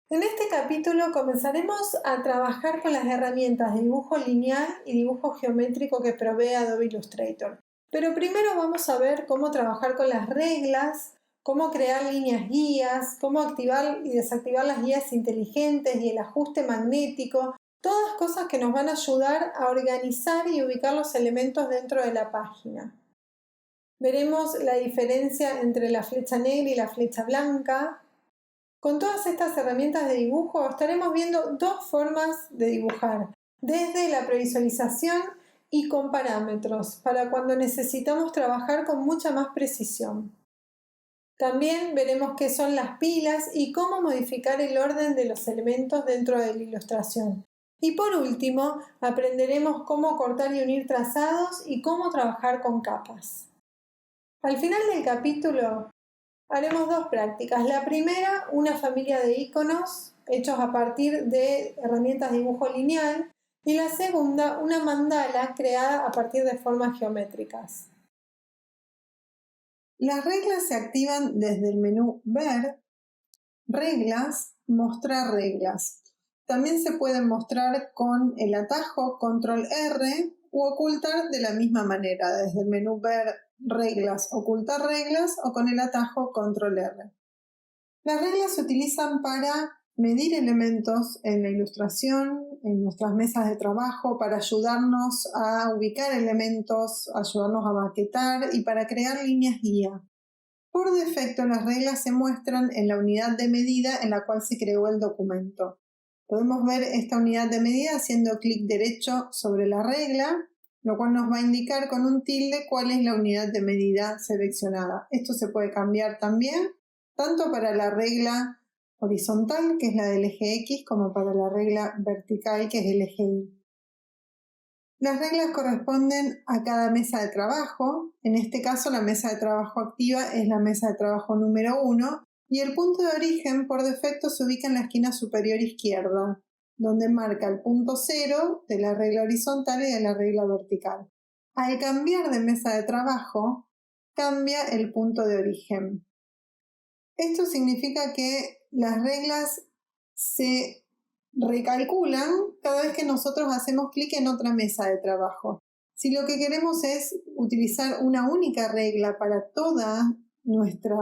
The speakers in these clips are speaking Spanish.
En este capítulo comenzaremos a trabajar con las herramientas de dibujo lineal y dibujo geométrico que provee Adobe Illustrator. Pero primero vamos a ver cómo trabajar con las reglas, cómo crear líneas guías, cómo activar y desactivar las guías inteligentes y el ajuste magnético, todas cosas que nos van a ayudar a organizar y ubicar los elementos dentro de la página. Veremos la diferencia entre la flecha negra y la flecha blanca. Con todas estas herramientas de dibujo estaremos viendo dos formas de dibujar, desde la previsualización y con parámetros, para cuando necesitamos trabajar con mucha más precisión. También veremos qué son las pilas y cómo modificar el orden de los elementos dentro de la ilustración. Y por último, aprenderemos cómo cortar y unir trazados y cómo trabajar con capas. Al final del capítulo haremos dos prácticas. La primera, una familia de iconos hechos a partir de herramientas de dibujo lineal. Y la segunda, una mandala creada a partir de formas geométricas. Las reglas se activan desde el menú Ver, Reglas, Mostrar reglas. También se pueden mostrar con el atajo Control R u ocultar de la misma manera, desde el menú Ver, Reglas, Ocultar reglas o con el atajo Control R. Las reglas se utilizan para medir elementos en la ilustración, en nuestras mesas de trabajo, para ayudarnos a ubicar elementos, ayudarnos a maquetar y para crear líneas guía. Por defecto, las reglas se muestran en la unidad de medida en la cual se creó el documento. Podemos ver esta unidad de medida haciendo clic derecho sobre la regla, lo cual nos va a indicar con un tilde cuál es la unidad de medida seleccionada. Esto se puede cambiar también, tanto para la regla horizontal, que es la del eje X, como para la regla vertical, que es el eje Y. Las reglas corresponden a cada mesa de trabajo. En este caso, la mesa de trabajo activa es la mesa de trabajo número 1 y el punto de origen por defecto se ubica en la esquina superior izquierda, donde marca el punto 0 de la regla horizontal y de la regla vertical. Al cambiar de mesa de trabajo, cambia el punto de origen. Esto significa que las reglas se recalculan cada vez que nosotros hacemos clic en otra mesa de trabajo. Si lo que queremos es utilizar una única regla para toda nuestra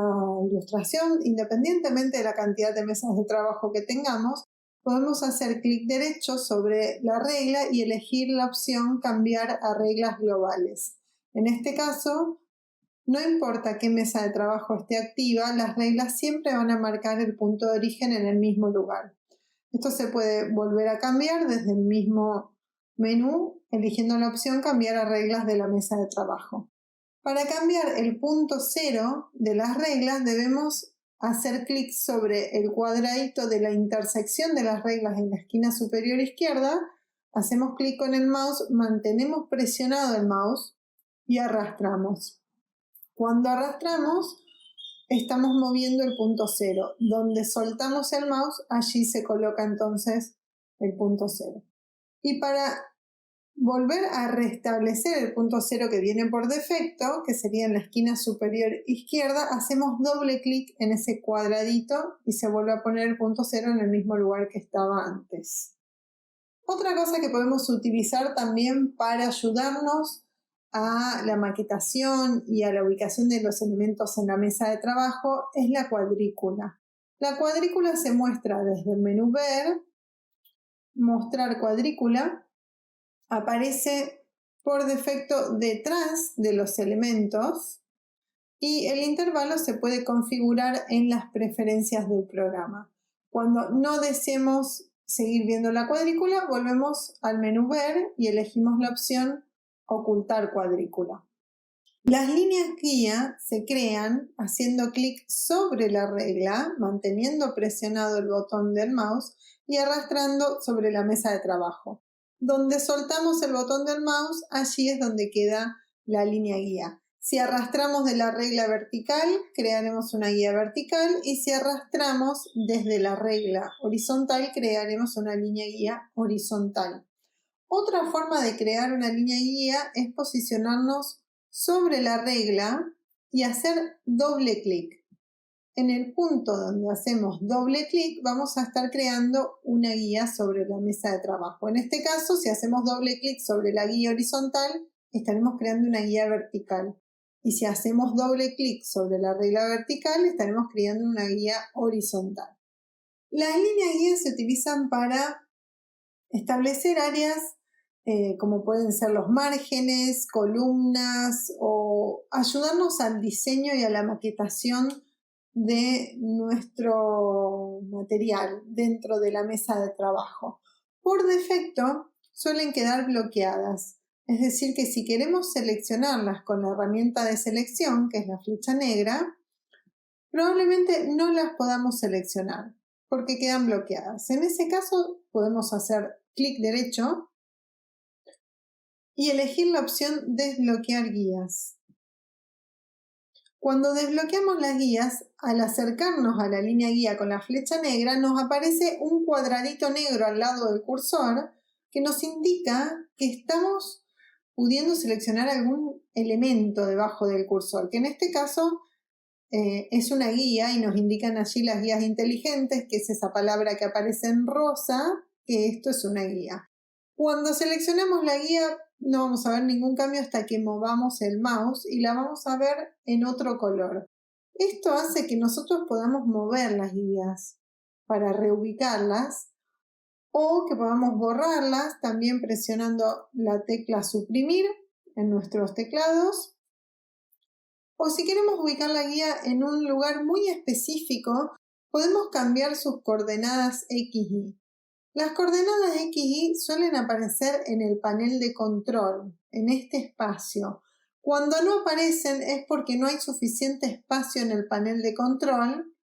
ilustración, independientemente de la cantidad de mesas de trabajo que tengamos, podemos hacer clic derecho sobre la regla y elegir la opción cambiar a reglas globales. En este caso, no importa qué mesa de trabajo esté activa, las reglas siempre van a marcar el punto de origen en el mismo lugar. Esto se puede volver a cambiar desde el mismo menú, eligiendo la opción cambiar a reglas de la mesa de trabajo. Para cambiar el punto 0 de las reglas debemos hacer clic sobre el cuadradito de la intersección de las reglas en la esquina superior izquierda, hacemos clic con el mouse, mantenemos presionado el mouse y arrastramos. Cuando arrastramos, estamos moviendo el punto 0. Donde soltamos el mouse, allí se coloca entonces el punto 0. Y para volver a restablecer el punto 0 que viene por defecto, que sería en la esquina superior izquierda, hacemos doble clic en ese cuadradito y se vuelve a poner el punto 0 en el mismo lugar que estaba antes. Otra cosa que podemos utilizar también para ayudarnos a la maquetación y a la ubicación de los elementos en la mesa de trabajo es la cuadrícula. La cuadrícula se muestra desde el menú Ver, Mostrar cuadrícula, aparece por defecto detrás de los elementos y el intervalo se puede configurar en las preferencias del programa. Cuando no deseemos seguir viendo la cuadrícula, volvemos al menú Ver y elegimos la opción Ocultar cuadrícula. Las líneas guía se crean haciendo clic sobre la regla, manteniendo presionado el botón del mouse y arrastrando sobre la mesa de trabajo. Donde soltamos el botón del mouse, allí es donde queda la línea guía. Si arrastramos de la regla vertical, crearemos una guía vertical y si arrastramos desde la regla horizontal, crearemos una línea guía horizontal. Otra forma de crear una línea guía es posicionarnos sobre la regla y hacer doble clic. en el punto donde hacemos doble clic vamos a estar creando una guía sobre la mesa de trabajo. En este caso, si hacemos doble clic sobre la guía horizontal, estaremos creando una guía vertical. Y si hacemos doble clic sobre la regla vertical, estaremos creando una guía horizontal. Las líneas guía se utilizan para establecer áreas como pueden ser los márgenes, columnas o ayudarnos al diseño y a la maquetación de nuestro material dentro de la mesa de trabajo. Por defecto suelen quedar bloqueadas, es decir que si queremos seleccionarlas con la herramienta de selección, que es la flecha negra, probablemente no las podamos seleccionar porque quedan bloqueadas. En ese caso podemos hacer clic derecho y elegir la opción desbloquear guías. Cuando desbloqueamos las guías, al acercarnos a la línea guía con la flecha negra, nos aparece un cuadradito negro al lado del cursor que nos indica que estamos pudiendo seleccionar algún elemento debajo del cursor, que en este caso es una guía y nos indican allí las guías inteligentes, que es esa palabra que aparece en rosa, que esto es una guía. Cuando seleccionamos la guía no vamos a ver ningún cambio hasta que movamos el mouse y la vamos a ver en otro color. Esto hace que nosotros podamos mover las guías para reubicarlas o que podamos borrarlas también presionando la tecla suprimir en nuestros teclados. O si queremos ubicar la guía en un lugar muy específico, podemos cambiar sus coordenadas X, Y. Las coordenadas X, Y suelen aparecer en el panel de control, en este espacio. Cuando no aparecen es porque no hay suficiente espacio en el panel de control.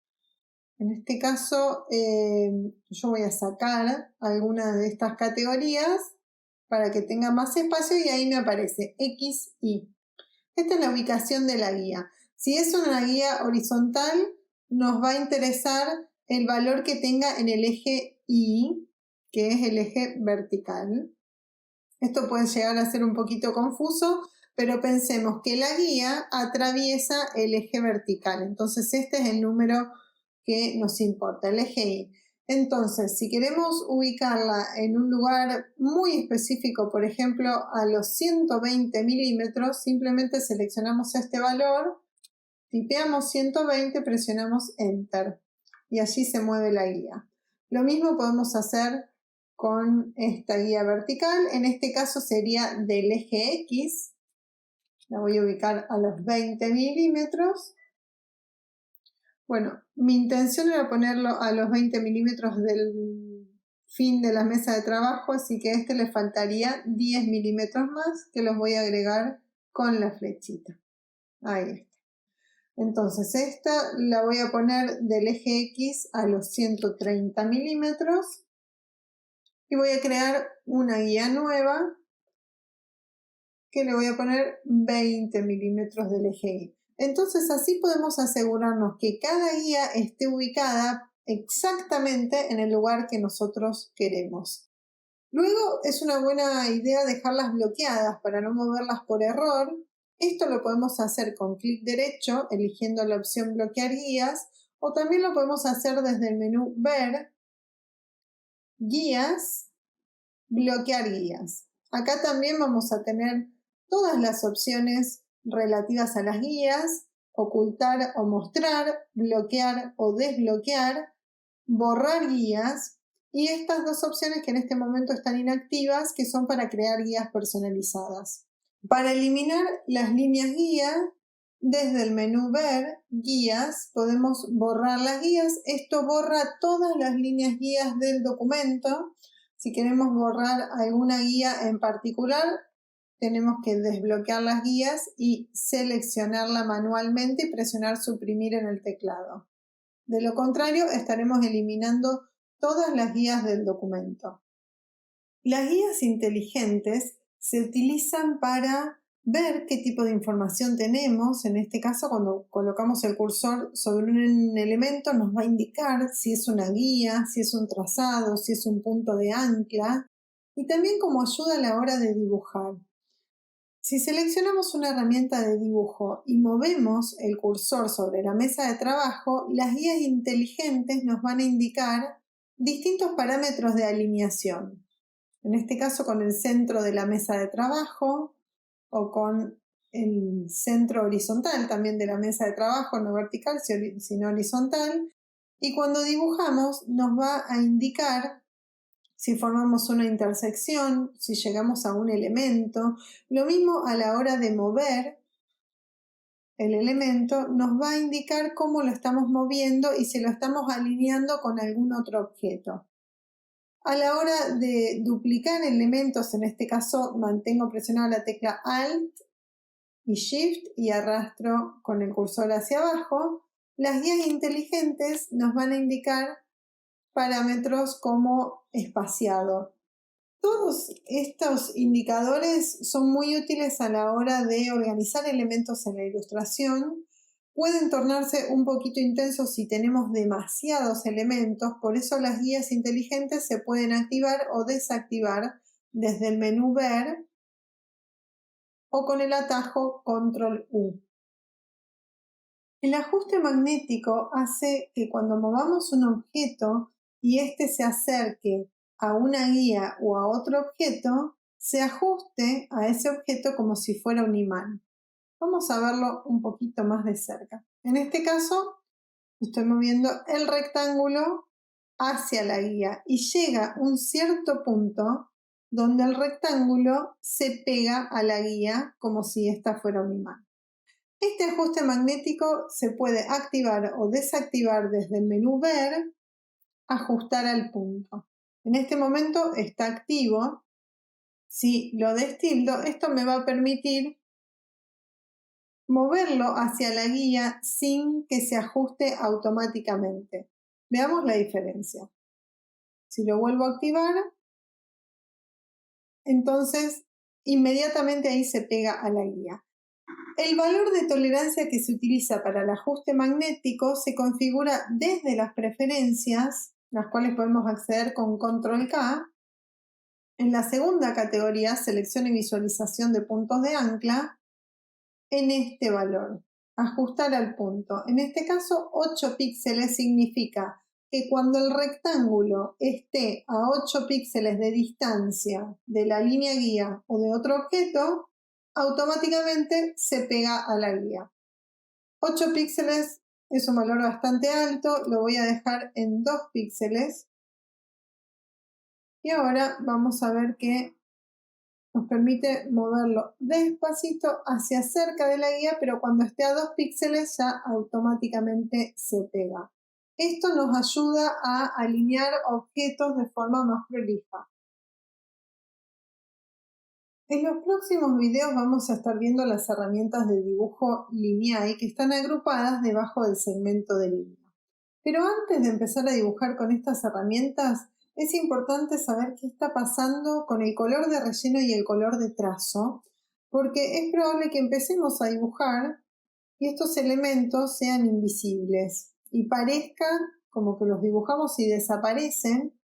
En este caso, yo voy a sacar alguna de estas categorías para que tenga más espacio y ahí me aparece X, Y. Esta es la ubicación de la guía. Si es una guía horizontal, nos va a interesar el valor que tenga en el eje Y, que es el eje vertical. Esto puede llegar a ser un poquito confuso, pero pensemos que la guía atraviesa el eje vertical. Entonces este es el número que nos importa, el eje Y. Entonces, si queremos ubicarla en un lugar muy específico, por ejemplo, a los 120 milímetros, simplemente seleccionamos este valor, tipeamos 120, presionamos Enter y allí se mueve la guía. Lo mismo podemos hacer con esta guía vertical. En este caso sería del eje X. La voy a ubicar a los 20 milímetros. Bueno, mi intención era ponerlo a los 20 milímetros del fin de la mesa de trabajo, así que a este le faltaría 10 milímetros más que los voy a agregar con la flechita. Ahí está. Entonces esta la voy a poner del eje X a los 130 milímetros y voy a crear una guía nueva que le voy a poner 20 milímetros del eje Y. Entonces así podemos asegurarnos que cada guía esté ubicada exactamente en el lugar que nosotros queremos. Luego es una buena idea dejarlas bloqueadas para no moverlas por error. Esto lo podemos hacer con clic derecho, eligiendo la opción bloquear guías, o también lo podemos hacer desde el menú ver, guías, bloquear guías. Acá también vamos a tener todas las opciones relativas a las guías, ocultar o mostrar, bloquear o desbloquear, borrar guías y estas dos opciones que en este momento están inactivas, que son para crear guías personalizadas. Para eliminar las líneas guía, desde el menú ver, guías, podemos borrar las guías. Esto borra todas las líneas guías del documento. Si queremos borrar alguna guía en particular, tenemos que desbloquear las guías y seleccionarla manualmente y presionar suprimir en el teclado. De lo contrario, estaremos eliminando todas las guías del documento. Las guías inteligentes se utilizan para ver qué tipo de información tenemos. En este caso, cuando colocamos el cursor sobre un elemento, nos va a indicar si es una guía, si es un trazado, si es un punto de ancla y también como ayuda a la hora de dibujar. Si seleccionamos una herramienta de dibujo y movemos el cursor sobre la mesa de trabajo, las guías inteligentes nos van a indicar distintos parámetros de alineación. En este caso con el centro de la mesa de trabajo o con el centro horizontal también de la mesa de trabajo, no vertical sino horizontal. Y cuando dibujamos nos va a indicar si formamos una intersección, si llegamos a un elemento. Lo mismo a la hora de mover el elemento, nos va a indicar cómo lo estamos moviendo y si lo estamos alineando con algún otro objeto. A la hora de duplicar elementos, en este caso mantengo presionada la tecla Alt y Shift y arrastro con el cursor hacia abajo, las guías inteligentes nos van a indicar parámetros como espaciado. Todos estos indicadores son muy útiles a la hora de organizar elementos en la ilustración. Pueden tornarse un poquito intensos si tenemos demasiados elementos, por eso las guías inteligentes se pueden activar o desactivar desde el menú Ver o con el atajo Control U. El ajuste magnético hace que cuando movamos un objeto y éste se acerque a una guía o a otro objeto, se ajuste a ese objeto como si fuera un imán. Vamos a verlo un poquito más de cerca. En este caso, estoy moviendo el rectángulo hacia la guía y llega un cierto punto donde el rectángulo se pega a la guía como si ésta fuera un imán. Este ajuste magnético se puede activar o desactivar desde el menú Ver, ajustar al punto. En este momento está activo. Si lo destildo, esto me va a permitir moverlo hacia la guía sin que se ajuste automáticamente. Veamos la diferencia. Si lo vuelvo a activar, entonces inmediatamente ahí se pega a la guía. El valor de tolerancia que se utiliza para el ajuste magnético se configura desde las preferencias, las cuales podemos acceder con Control K. En la segunda categoría, selección y visualización de puntos de ancla, en este valor, ajustar al punto. En este caso, 8 píxeles significa que cuando el rectángulo esté a 8 píxeles de distancia de la línea guía o de otro objeto, automáticamente se pega a la guía. 8 píxeles es un valor bastante alto, lo voy a dejar en 2 píxeles. Y ahora vamos a ver que nos permite moverlo despacito hacia cerca de la guía, pero cuando esté a 2 píxeles ya automáticamente se pega. Esto nos ayuda a alinear objetos de forma más prolija. En los próximos videos vamos a estar viendo las herramientas de dibujo lineal que están agrupadas debajo del segmento de línea. Pero antes de empezar a dibujar con estas herramientas, es importante saber qué está pasando con el color de relleno y el color de trazo, porque es probable que empecemos a dibujar y estos elementos sean invisibles y parezca como que los dibujamos y desaparecen,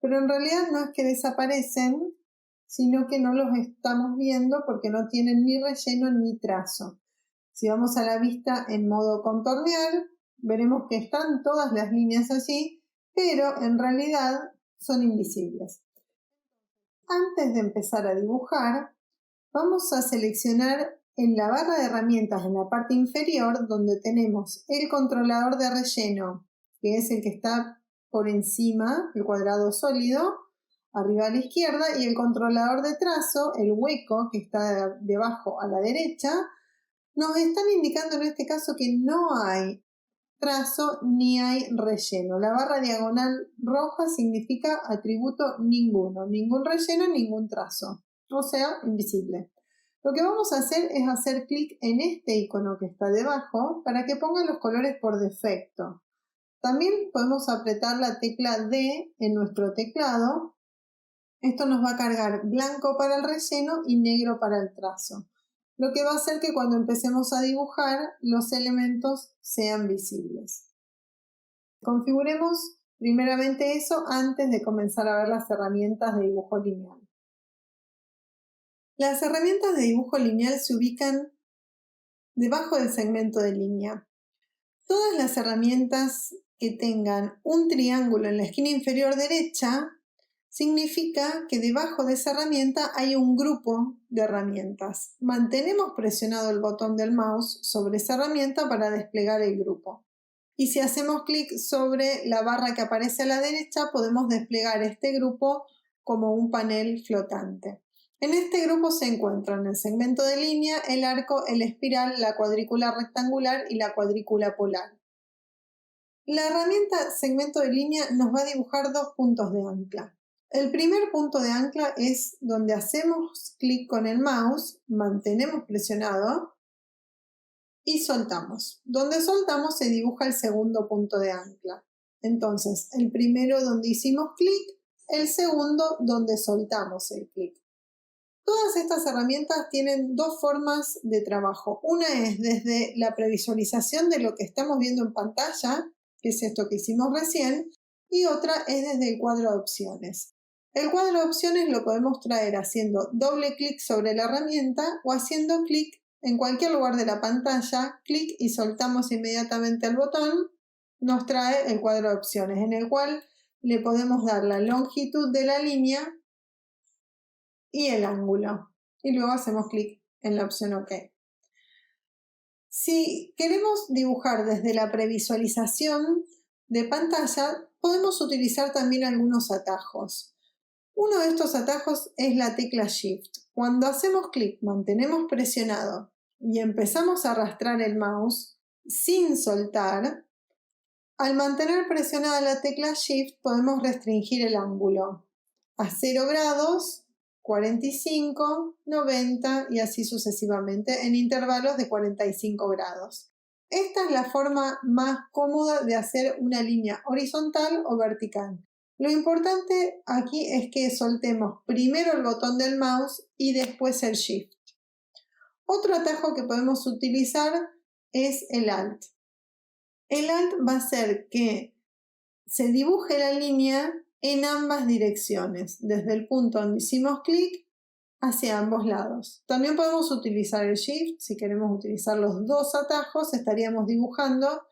pero en realidad no es que desaparecen, sino que no los estamos viendo porque no tienen ni relleno ni trazo. Si vamos a la vista en modo contornear, veremos que están todas las líneas allí, pero en realidad son invisibles. Antes de empezar a dibujar, vamos a seleccionar en la barra de herramientas en la parte inferior, donde tenemos el controlador de relleno, que es el que está por encima, el cuadrado sólido, arriba a la izquierda, y el controlador de trazo, el hueco, que está debajo a la derecha. Nos están indicando en este caso que no hay trazo ni hay relleno. La barra diagonal roja significa atributo ninguno, ningún relleno, ningún trazo, o sea, invisible. Lo que vamos a hacer es hacer clic en este icono que está debajo para que ponga los colores por defecto. También podemos apretar la tecla D en nuestro teclado. Esto nos va a cargar blanco para el relleno y negro para el trazo, lo que va a hacer que cuando empecemos a dibujar los elementos sean visibles. Configuremos primeramente eso antes de comenzar a ver las herramientas de dibujo lineal. Las herramientas de dibujo lineal se ubican debajo del segmento de línea. Todas las herramientas que tengan un triángulo en la esquina inferior derecha significa que debajo de esa herramienta hay un grupo de herramientas. Mantenemos presionado el botón del mouse sobre esa herramienta para desplegar el grupo. Y si hacemos clic sobre la barra que aparece a la derecha, podemos desplegar este grupo como un panel flotante. En este grupo se encuentran el segmento de línea, el arco, el espiral, la cuadrícula rectangular y la cuadrícula polar. La herramienta segmento de línea nos va a dibujar dos puntos de ancla. El primer punto de ancla es donde hacemos clic con el mouse, mantenemos presionado y soltamos. Donde soltamos se dibuja el segundo punto de ancla. Entonces, el primero donde hicimos clic, el segundo donde soltamos el clic. Todas estas herramientas tienen dos formas de trabajo. Una es desde la previsualización de lo que estamos viendo en pantalla, que es esto que hicimos recién, y otra es desde el cuadro de opciones. El cuadro de opciones lo podemos traer haciendo doble clic sobre la herramienta o haciendo clic en cualquier lugar de la pantalla, clic y soltamos inmediatamente el botón, nos trae el cuadro de opciones en el cual le podemos dar la longitud de la línea y el ángulo. Y luego hacemos clic en la opción OK. Si queremos dibujar desde la previsualización de pantalla, podemos utilizar también algunos atajos. Uno de estos atajos es la tecla Shift. Cuando hacemos clic, mantenemos presionado y empezamos a arrastrar el mouse sin soltar, al mantener presionada la tecla Shift podemos restringir el ángulo a 0 grados, 45, 90 y así sucesivamente en intervalos de 45 grados. Esta es la forma más cómoda de hacer una línea horizontal o vertical. Lo importante aquí es que soltemos primero el botón del mouse y después el Shift. Otro atajo que podemos utilizar es el Alt. El Alt va a hacer que se dibuje la línea en ambas direcciones, desde el punto donde hicimos clic hacia ambos lados. También podemos utilizar el Shift. Si queremos utilizar los dos atajos, estaríamos dibujando,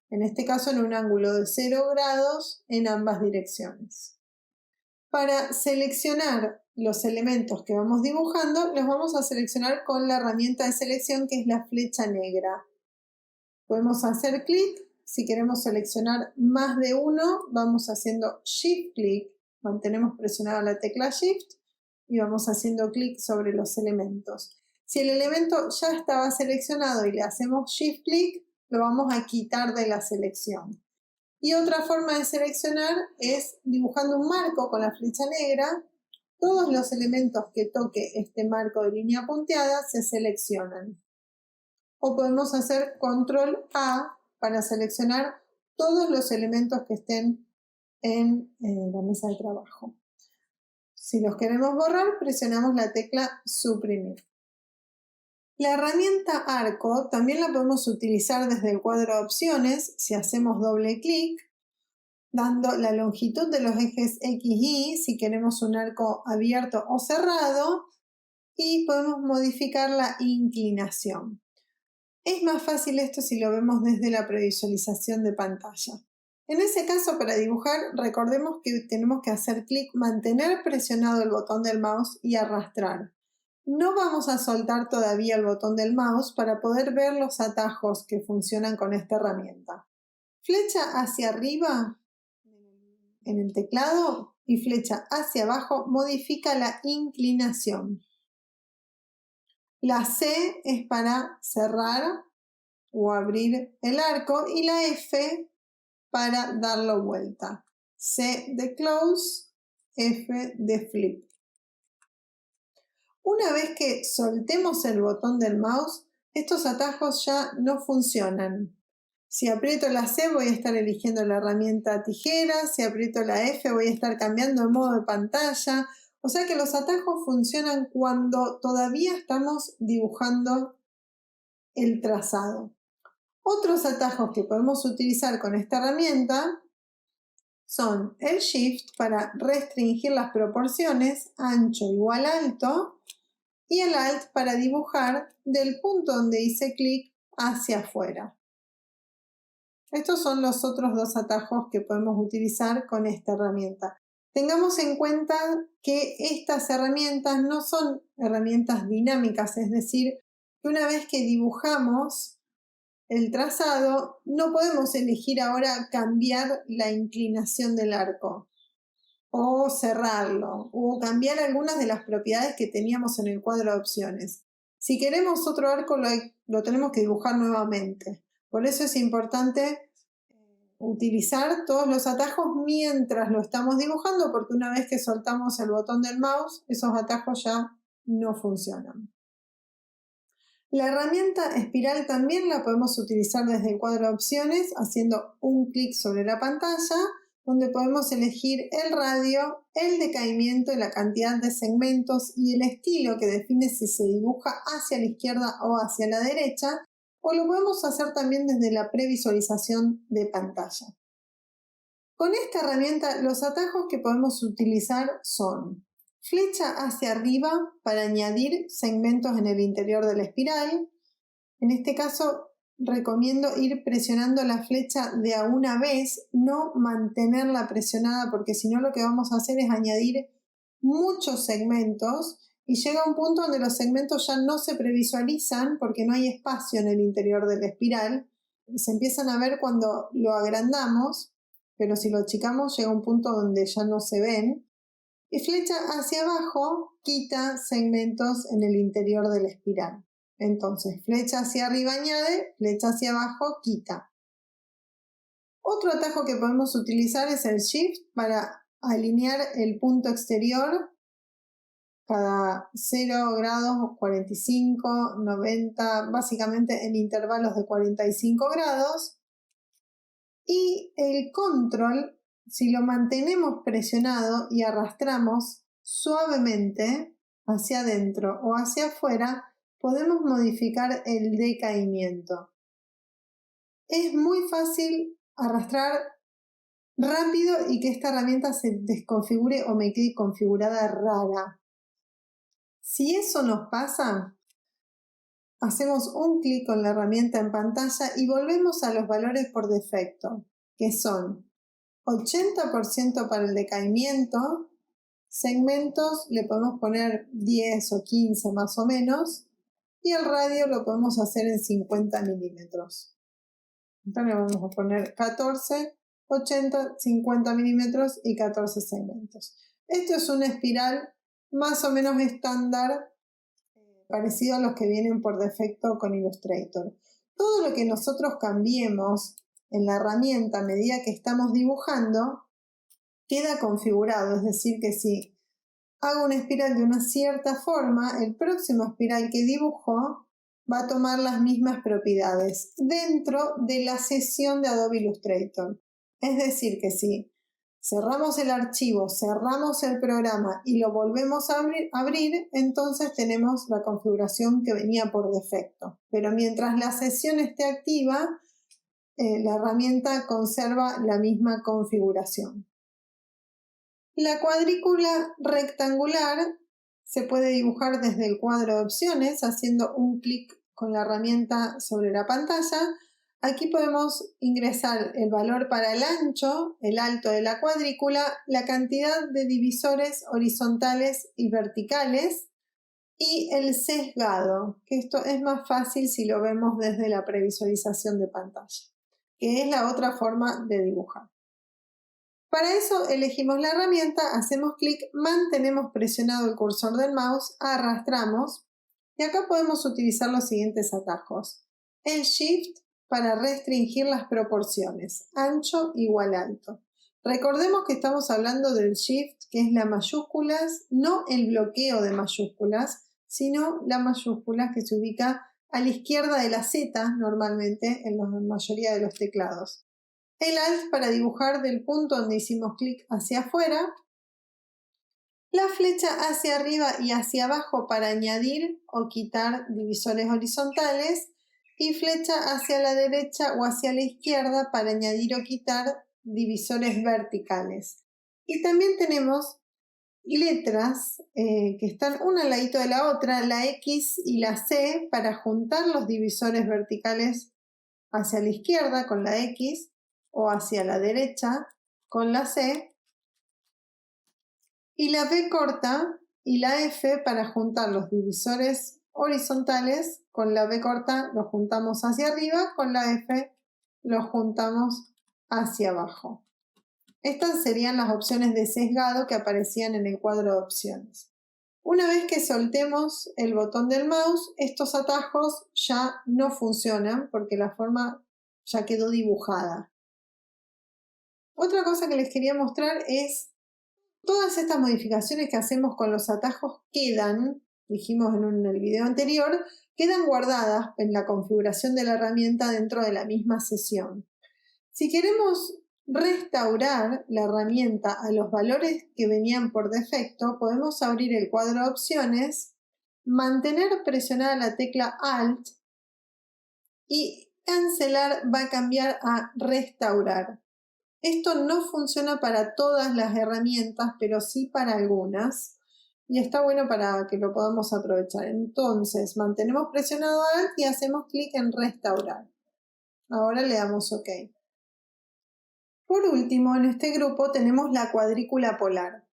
en este caso en un ángulo de 0 grados en ambas direcciones. Para seleccionar los elementos que vamos dibujando, los vamos a seleccionar con la herramienta de selección que es la flecha negra. Podemos hacer clic. Si queremos seleccionar más de uno, vamos haciendo Shift clic, mantenemos presionada la tecla Shift y vamos haciendo clic sobre los elementos. Si el elemento ya estaba seleccionado y le hacemos Shift clic, lo vamos a quitar de la selección. Y otra forma de seleccionar es dibujando un marco con la flecha negra. Todos los elementos que toque este marco de línea punteada se seleccionan. O podemos hacer Control A para seleccionar todos los elementos que estén en la mesa de trabajo. Si los queremos borrar, presionamos la tecla Suprimir. La herramienta Arco también la podemos utilizar desde el cuadro de opciones si hacemos doble clic, dando la longitud de los ejes X y Y si queremos un arco abierto o cerrado, y podemos modificar la inclinación. Es más fácil esto si lo vemos desde la previsualización de pantalla. En ese caso, para dibujar, recordemos que tenemos que hacer clic, mantener presionado el botón del mouse y arrastrar. No vamos a soltar todavía el botón del mouse para poder ver los atajos que funcionan con esta herramienta. Flecha hacia arriba en el teclado y flecha hacia abajo modifica la inclinación. La C es para cerrar o abrir el arco y la F para darlo vuelta. C de close, F de flip. Una vez que soltemos el botón del mouse, estos atajos ya no funcionan. Si aprieto la C voy a estar eligiendo la herramienta tijera, si aprieto la F voy a estar cambiando de modo de pantalla. O sea que los atajos funcionan cuando todavía estamos dibujando el trazado. Otros atajos que podemos utilizar con esta herramienta son el Shift para restringir las proporciones, ancho igual alto, y el Alt para dibujar del punto donde hice clic hacia afuera. Estos son los otros dos atajos que podemos utilizar con esta herramienta. Tengamos en cuenta que estas herramientas no son herramientas dinámicas, es decir, que una vez que dibujamos el trazado, no podemos elegir ahora cambiar la inclinación del arco o cerrarlo o cambiar algunas de las propiedades que teníamos en el cuadro de opciones. Si queremos otro arco lo tenemos que dibujar nuevamente. Por eso es importante utilizar todos los atajos mientras lo estamos dibujando, porque una vez que soltamos el botón del mouse, esos atajos ya no funcionan. La herramienta espiral también la podemos utilizar desde el cuadro de opciones haciendo un clic sobre la pantalla, donde podemos elegir el radio, el decaimiento y la cantidad de segmentos y el estilo que define si se dibuja hacia la izquierda o hacia la derecha, o lo podemos hacer también desde la previsualización de pantalla. Con esta herramienta los atajos que podemos utilizar son flecha hacia arriba para añadir segmentos en el interior de la espiral. En este caso recomiendo ir presionando la flecha de a una vez, no mantenerla presionada, porque si no lo que vamos a hacer es añadir muchos segmentos y llega un punto donde los segmentos ya no se previsualizan porque no hay espacio en el interior de la espiral. Se empiezan a ver cuando lo agrandamos, pero si lo achicamos llega un punto donde ya no se ven. Y flecha hacia abajo quita segmentos en el interior de la espiral. Entonces, flecha hacia arriba añade, flecha hacia abajo quita. Otro atajo que podemos utilizar es el Shift para alinear el punto exterior cada 0 grados, 45, 90, básicamente en intervalos de 45 grados. Y el Control, si lo mantenemos presionado y arrastramos suavemente hacia adentro o hacia afuera, podemos modificar el decaimiento. Es muy fácil arrastrar rápido y que esta herramienta se desconfigure o me quede configurada rara. Si eso nos pasa, hacemos un clic con la herramienta en pantalla y volvemos a los valores por defecto, que son 80% para el decaimiento, segmentos le podemos poner 10 o 15 más o menos, y el radio lo podemos hacer en 50 milímetros. Entonces le vamos a poner 14, 80, 50 milímetros y 14 segmentos. Esto es una espiral más o menos estándar, parecido a los que vienen por defecto con Illustrator. Todo lo que nosotros cambiemos en la herramienta a medida que estamos dibujando queda configurado, es decir que si hago una espiral de una cierta forma, el próximo espiral que dibujo va a tomar las mismas propiedades dentro de la sesión de Adobe Illustrator. Es decir que si cerramos el archivo, cerramos el programa y lo volvemos a abrir, entonces tenemos la configuración que venía por defecto. Pero mientras la sesión esté activa, la herramienta conserva la misma configuración. La cuadrícula rectangular se puede dibujar desde el cuadro de opciones haciendo un clic con la herramienta sobre la pantalla. Aquí podemos ingresar el valor para el ancho, el alto de la cuadrícula, la cantidad de divisores horizontales y verticales y el sesgado, que esto es más fácil si lo vemos desde la previsualización de pantalla, que es la otra forma de dibujar. Para eso elegimos la herramienta, hacemos clic, mantenemos presionado el cursor del mouse, arrastramos y acá podemos utilizar los siguientes atajos. El Shift para restringir las proporciones, ancho igual alto. Recordemos que estamos hablando del Shift, que es la mayúsculas, no el bloqueo de mayúsculas, sino la mayúscula que se ubica a la izquierda de la Z normalmente en la mayoría de los teclados. El Alt para dibujar del punto donde hicimos clic hacia afuera. La flecha hacia arriba y hacia abajo para añadir o quitar divisores horizontales. Y flecha hacia la derecha o hacia la izquierda para añadir o quitar divisores verticales. Y también tenemos letras que están una al ladito de la otra, la X y la C, para juntar los divisores verticales hacia la izquierda con la X o hacia la derecha con la C, y la B corta y la F para juntar los divisores horizontales. Con la B corta los juntamos hacia arriba, con la F los juntamos hacia abajo. Estas serían las opciones de sesgado que aparecían en el cuadro de opciones. Una vez que soltemos el botón del mouse, estos atajos ya no funcionan porque la forma ya quedó dibujada. Otra cosa que les quería mostrar es todas estas modificaciones que hacemos con los atajos quedan, dijimos en el video anterior, quedan guardadas en la configuración de la herramienta dentro de la misma sesión. Si queremos restaurar la herramienta a los valores que venían por defecto, podemos abrir el cuadro de opciones, mantener presionada la tecla Alt y cancelar va a cambiar a restaurar. Esto no funciona para todas las herramientas, pero sí para algunas. Y está bueno para que lo podamos aprovechar. Entonces, mantenemos presionado Alt y hacemos clic en restaurar. Ahora le damos OK. Por último, en este grupo tenemos la cuadrícula polar.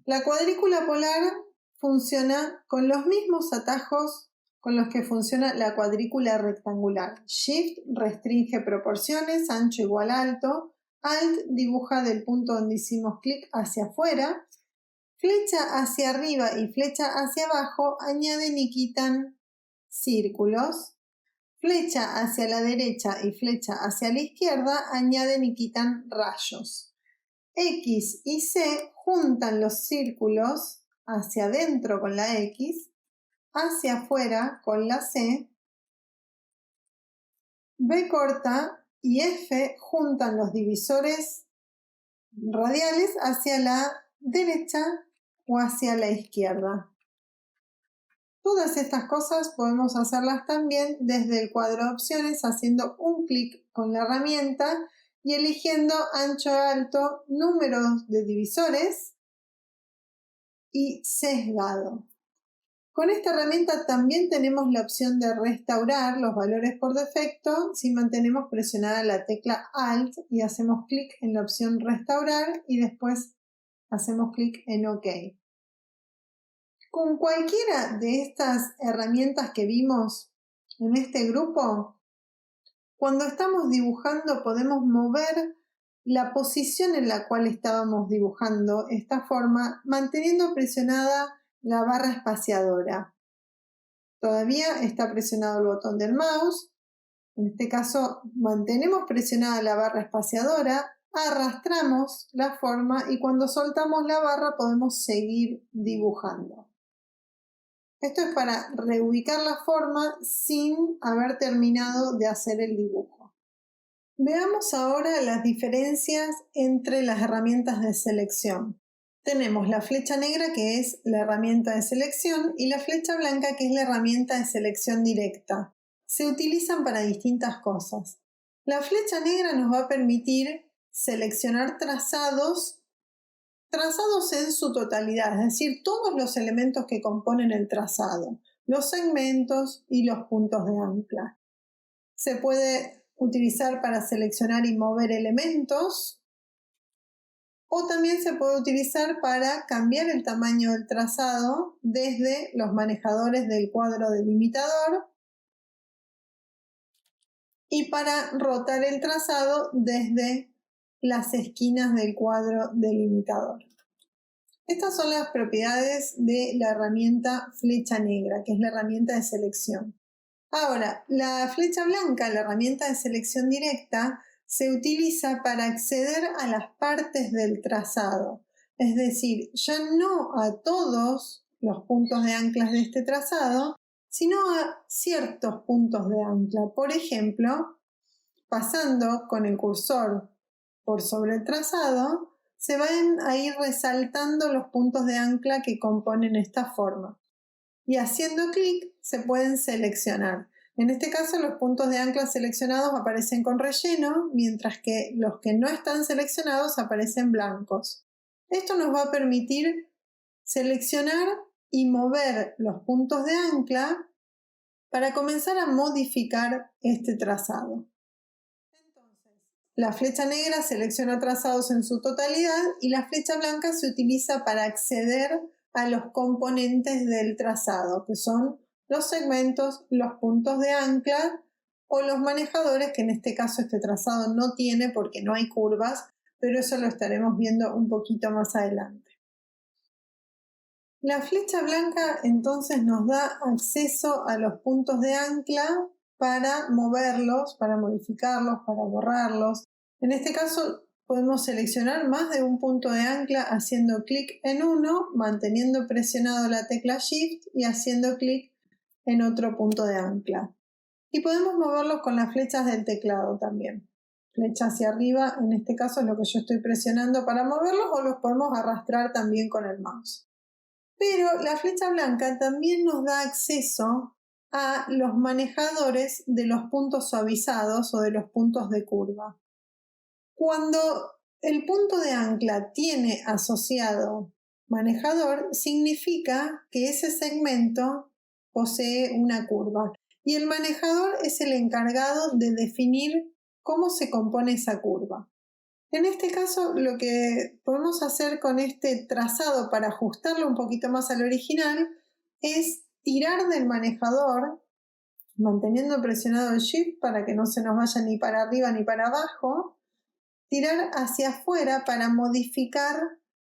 La cuadrícula polar funciona con los mismos atajos con los que funciona la cuadrícula rectangular. Shift restringe proporciones, ancho igual alto. Alt dibuja del punto donde hicimos clic hacia afuera. Flecha hacia arriba y flecha hacia abajo añaden y quitan círculos. Flecha hacia la derecha y flecha hacia la izquierda añaden y quitan rayos. X y C juntan los círculos hacia adentro con la X, hacia afuera con la C. B corta y F juntan los divisores radiales hacia la derecha o hacia la izquierda. Todas estas cosas podemos hacerlas también desde el cuadro de opciones haciendo un clic con la herramienta y eligiendo ancho alto, números de divisores y sesgado. Con esta herramienta también tenemos la opción de restaurar los valores por defecto si mantenemos presionada la tecla Alt y hacemos clic en la opción restaurar y después hacemos clic en OK. Con cualquiera de estas herramientas que vimos en este grupo, cuando estamos dibujando podemos mover la posición en la cual estábamos dibujando esta forma manteniendo presionada la barra espaciadora. Todavía está presionado el botón del mouse. En este caso mantenemos presionada la barra espaciadora, arrastramos la forma y cuando soltamos la barra podemos seguir dibujando. Esto es para reubicar la forma sin haber terminado de hacer el dibujo. Veamos ahora las diferencias entre las herramientas de selección. Tenemos la flecha negra, que es la herramienta de selección, y la flecha blanca, que es la herramienta de selección directa. Se utilizan para distintas cosas. La flecha negra nos va a permitir seleccionar trazados en su totalidad, es decir, todos los elementos que componen el trazado, los segmentos y los puntos de ancla. Se puede utilizar para seleccionar y mover elementos, o también se puede utilizar para cambiar el tamaño del trazado desde los manejadores del cuadro delimitador y para rotar el trazado desde las esquinas del cuadro delimitador. Estas son las propiedades de la herramienta flecha negra, que es la herramienta de selección. Ahora, la flecha blanca, la herramienta de selección directa, se utiliza para acceder a las partes del trazado. Es decir, ya no a todos los puntos de anclas de este trazado, sino a ciertos puntos de ancla. Por ejemplo, pasando con el cursor por sobre el trazado, se van a ir resaltando los puntos de ancla que componen esta forma. Y haciendo clic se pueden seleccionar. En este caso los puntos de ancla seleccionados aparecen con relleno, mientras que los que no están seleccionados aparecen blancos. Esto nos va a permitir seleccionar y mover los puntos de ancla para comenzar a modificar este trazado. Entonces, la flecha negra selecciona trazados en su totalidad y la flecha blanca se utiliza para acceder a los componentes del trazado, que son los segmentos, los puntos de ancla o los manejadores, que en este caso este trazado no tiene porque no hay curvas, pero eso lo estaremos viendo un poquito más adelante. La flecha blanca entonces nos da acceso a los puntos de ancla para moverlos, para modificarlos, para borrarlos. En este caso podemos seleccionar más de un punto de ancla haciendo clic en uno, manteniendo presionado la tecla Shift y haciendo clic en otro punto de ancla. Y podemos moverlos con las flechas del teclado también. Flecha hacia arriba, en este caso es lo que yo estoy presionando para moverlos, o los podemos arrastrar también con el mouse. Pero la flecha blanca también nos da acceso a los manejadores de los puntos suavizados o de los puntos de curva. Cuando el punto de ancla tiene asociado manejador, significa que ese segmento posee una curva y el manejador es el encargado de definir cómo se compone esa curva. En este caso, lo que podemos hacer con este trazado para ajustarlo un poquito más al original es tirar del manejador, manteniendo presionado el Shift para que no se nos vaya ni para arriba ni para abajo, tirar hacia afuera para modificar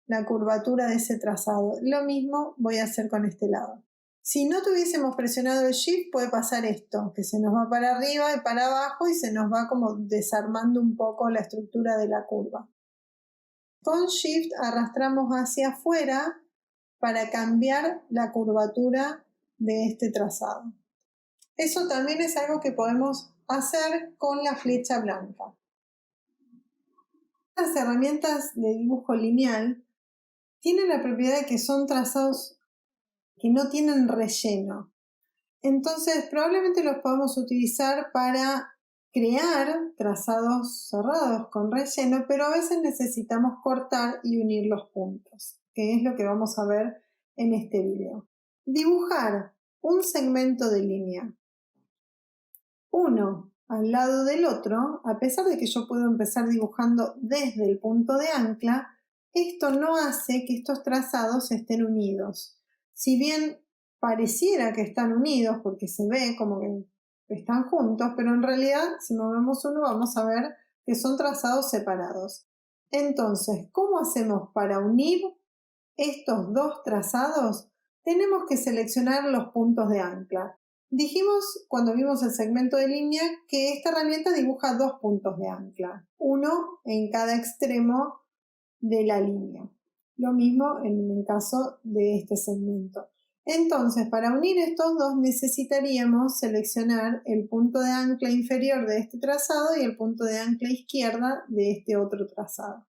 la curvatura de ese trazado. Lo mismo voy a hacer con este lado. Si no tuviésemos presionado el Shift puede pasar esto, que se nos va para arriba y para abajo y se nos va como desarmando un poco la estructura de la curva. Con Shift arrastramos hacia afuera para cambiar la curvatura de este trazado. Eso también es algo que podemos hacer con la flecha blanca. Las herramientas de dibujo lineal tienen la propiedad de que son trazados que no tienen relleno. Entonces, probablemente los podamos utilizar para crear trazados cerrados con relleno, pero a veces necesitamos cortar y unir los puntos, que es lo que vamos a ver en este video. Dibujar un segmento de línea, uno al lado del otro, a pesar de que yo puedo empezar dibujando desde el punto de ancla, esto no hace que estos trazados estén unidos. Si bien pareciera que están unidos porque se ve como que están juntos, pero en realidad si movemos uno vamos a ver que son trazados separados. Entonces, ¿cómo hacemos para unir estos dos trazados? Tenemos que seleccionar los puntos de ancla. Dijimos cuando vimos el segmento de línea que esta herramienta dibuja dos puntos de ancla, uno en cada extremo de la línea. Lo mismo en el caso de este segmento. Entonces, para unir estos dos necesitaríamos seleccionar el punto de ancla inferior de este trazado y el punto de ancla izquierda de este otro trazado.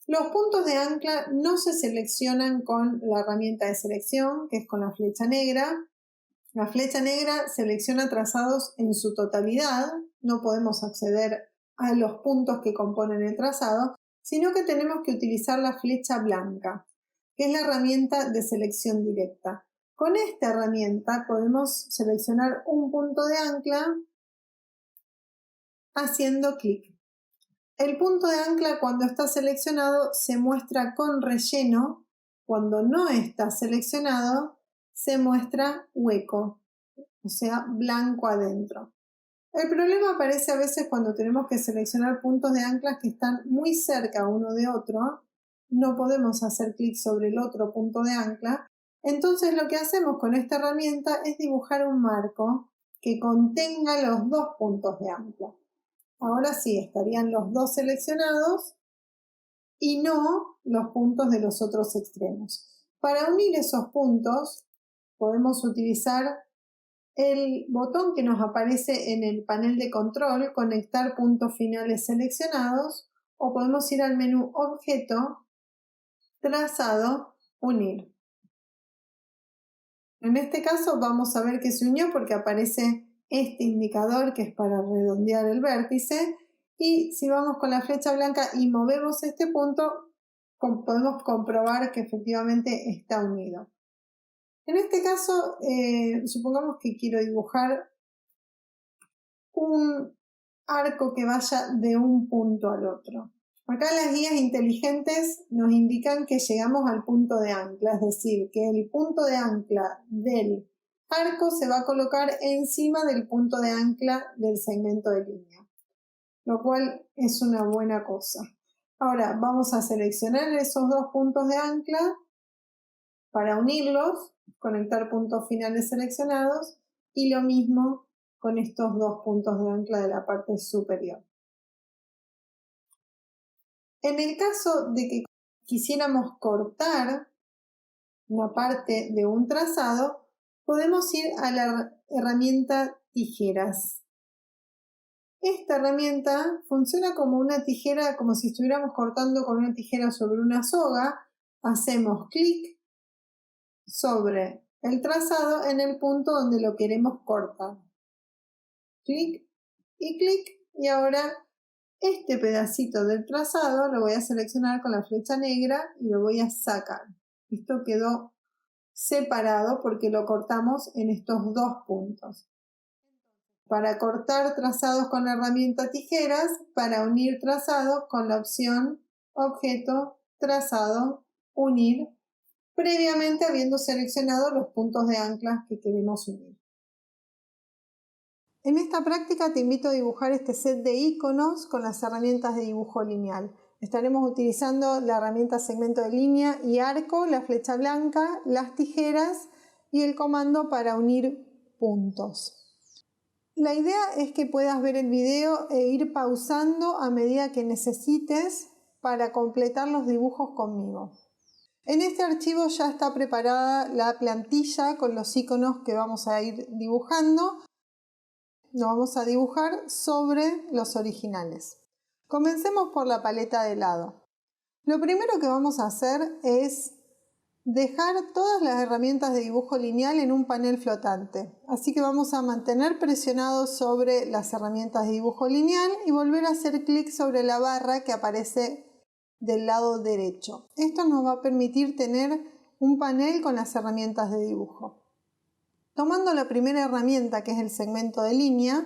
Los puntos de ancla no se seleccionan con la herramienta de selección, que es con la flecha negra. La flecha negra selecciona trazados en su totalidad, no podemos acceder a los puntos que componen el trazado, sino que tenemos que utilizar la flecha blanca, que es la herramienta de selección directa. Con esta herramienta podemos seleccionar un punto de ancla haciendo clic. El punto de ancla cuando está seleccionado se muestra con relleno, cuando no está seleccionado se muestra hueco, o sea, blanco adentro. El problema aparece a veces cuando tenemos que seleccionar puntos de anclas que están muy cerca uno de otro. No podemos hacer clic sobre el otro punto de ancla. Entonces lo que hacemos con esta herramienta es dibujar un marco que contenga los dos puntos de ancla. Ahora sí, estarían los dos seleccionados y no los puntos de los otros extremos. Para unir esos puntos podemos utilizar el botón que nos aparece en el panel de control, conectar puntos finales seleccionados, o podemos ir al menú Objeto, Trazado, Unir. En este caso vamos a ver que se unió porque aparece este indicador que es para redondear el vértice, y si vamos con la flecha blanca y movemos este punto, podemos comprobar que efectivamente está unido. En este caso, supongamos que quiero dibujar un arco que vaya de un punto al otro. Acá las guías inteligentes nos indican que llegamos al punto de ancla, es decir, que el punto de ancla del arco se va a colocar encima del punto de ancla del segmento de línea, lo cual es una buena cosa. Ahora vamos a seleccionar esos dos puntos de ancla para unirlos, conectar puntos finales seleccionados y lo mismo con estos dos puntos de ancla de la parte superior. En el caso de que quisiéramos cortar una parte de un trazado, podemos ir a la herramienta tijeras. Esta herramienta funciona como una tijera, como si estuviéramos cortando con una tijera sobre una soga. Hacemos clic sobre el trazado en el punto donde lo queremos cortar. Clic y ahora este pedacito del trazado lo voy a seleccionar con la flecha negra y lo voy a sacar. Esto quedó separado porque lo cortamos en estos dos puntos. Para cortar trazados con la herramienta tijeras, para unir trazados con la opción objeto, trazado, unir, previamente habiendo seleccionado los puntos de ancla que queremos unir. En esta práctica te invito a dibujar este set de iconos con las herramientas de dibujo lineal. Estaremos utilizando la herramienta segmento de línea y arco, la flecha blanca, las tijeras y el comando para unir puntos. La idea es que puedas ver el video e ir pausando a medida que necesites para completar los dibujos conmigo. En este archivo ya está preparada la plantilla con los iconos que vamos a ir dibujando. Lo vamos a dibujar sobre los originales. Comencemos por la paleta de lado. Lo primero que vamos a hacer es dejar todas las herramientas de dibujo lineal en un panel flotante. Así que vamos a mantener presionado sobre las herramientas de dibujo lineal y volver a hacer clic sobre la barra que aparece del lado derecho. Esto nos va a permitir tener un panel con las herramientas de dibujo. Tomando la primera herramienta, que es el segmento de línea,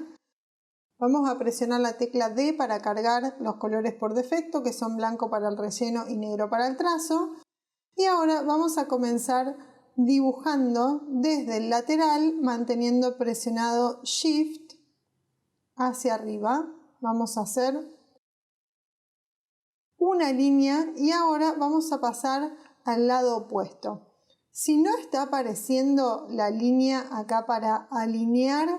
vamos a presionar la tecla D para cargar los colores por defecto, que son blanco para el relleno y negro para el trazo. Y ahora vamos a comenzar dibujando desde el lateral, manteniendo presionado Shift hacia arriba. Vamos a hacer una línea y ahora vamos a pasar al lado opuesto. Si no está apareciendo la línea acá para alinear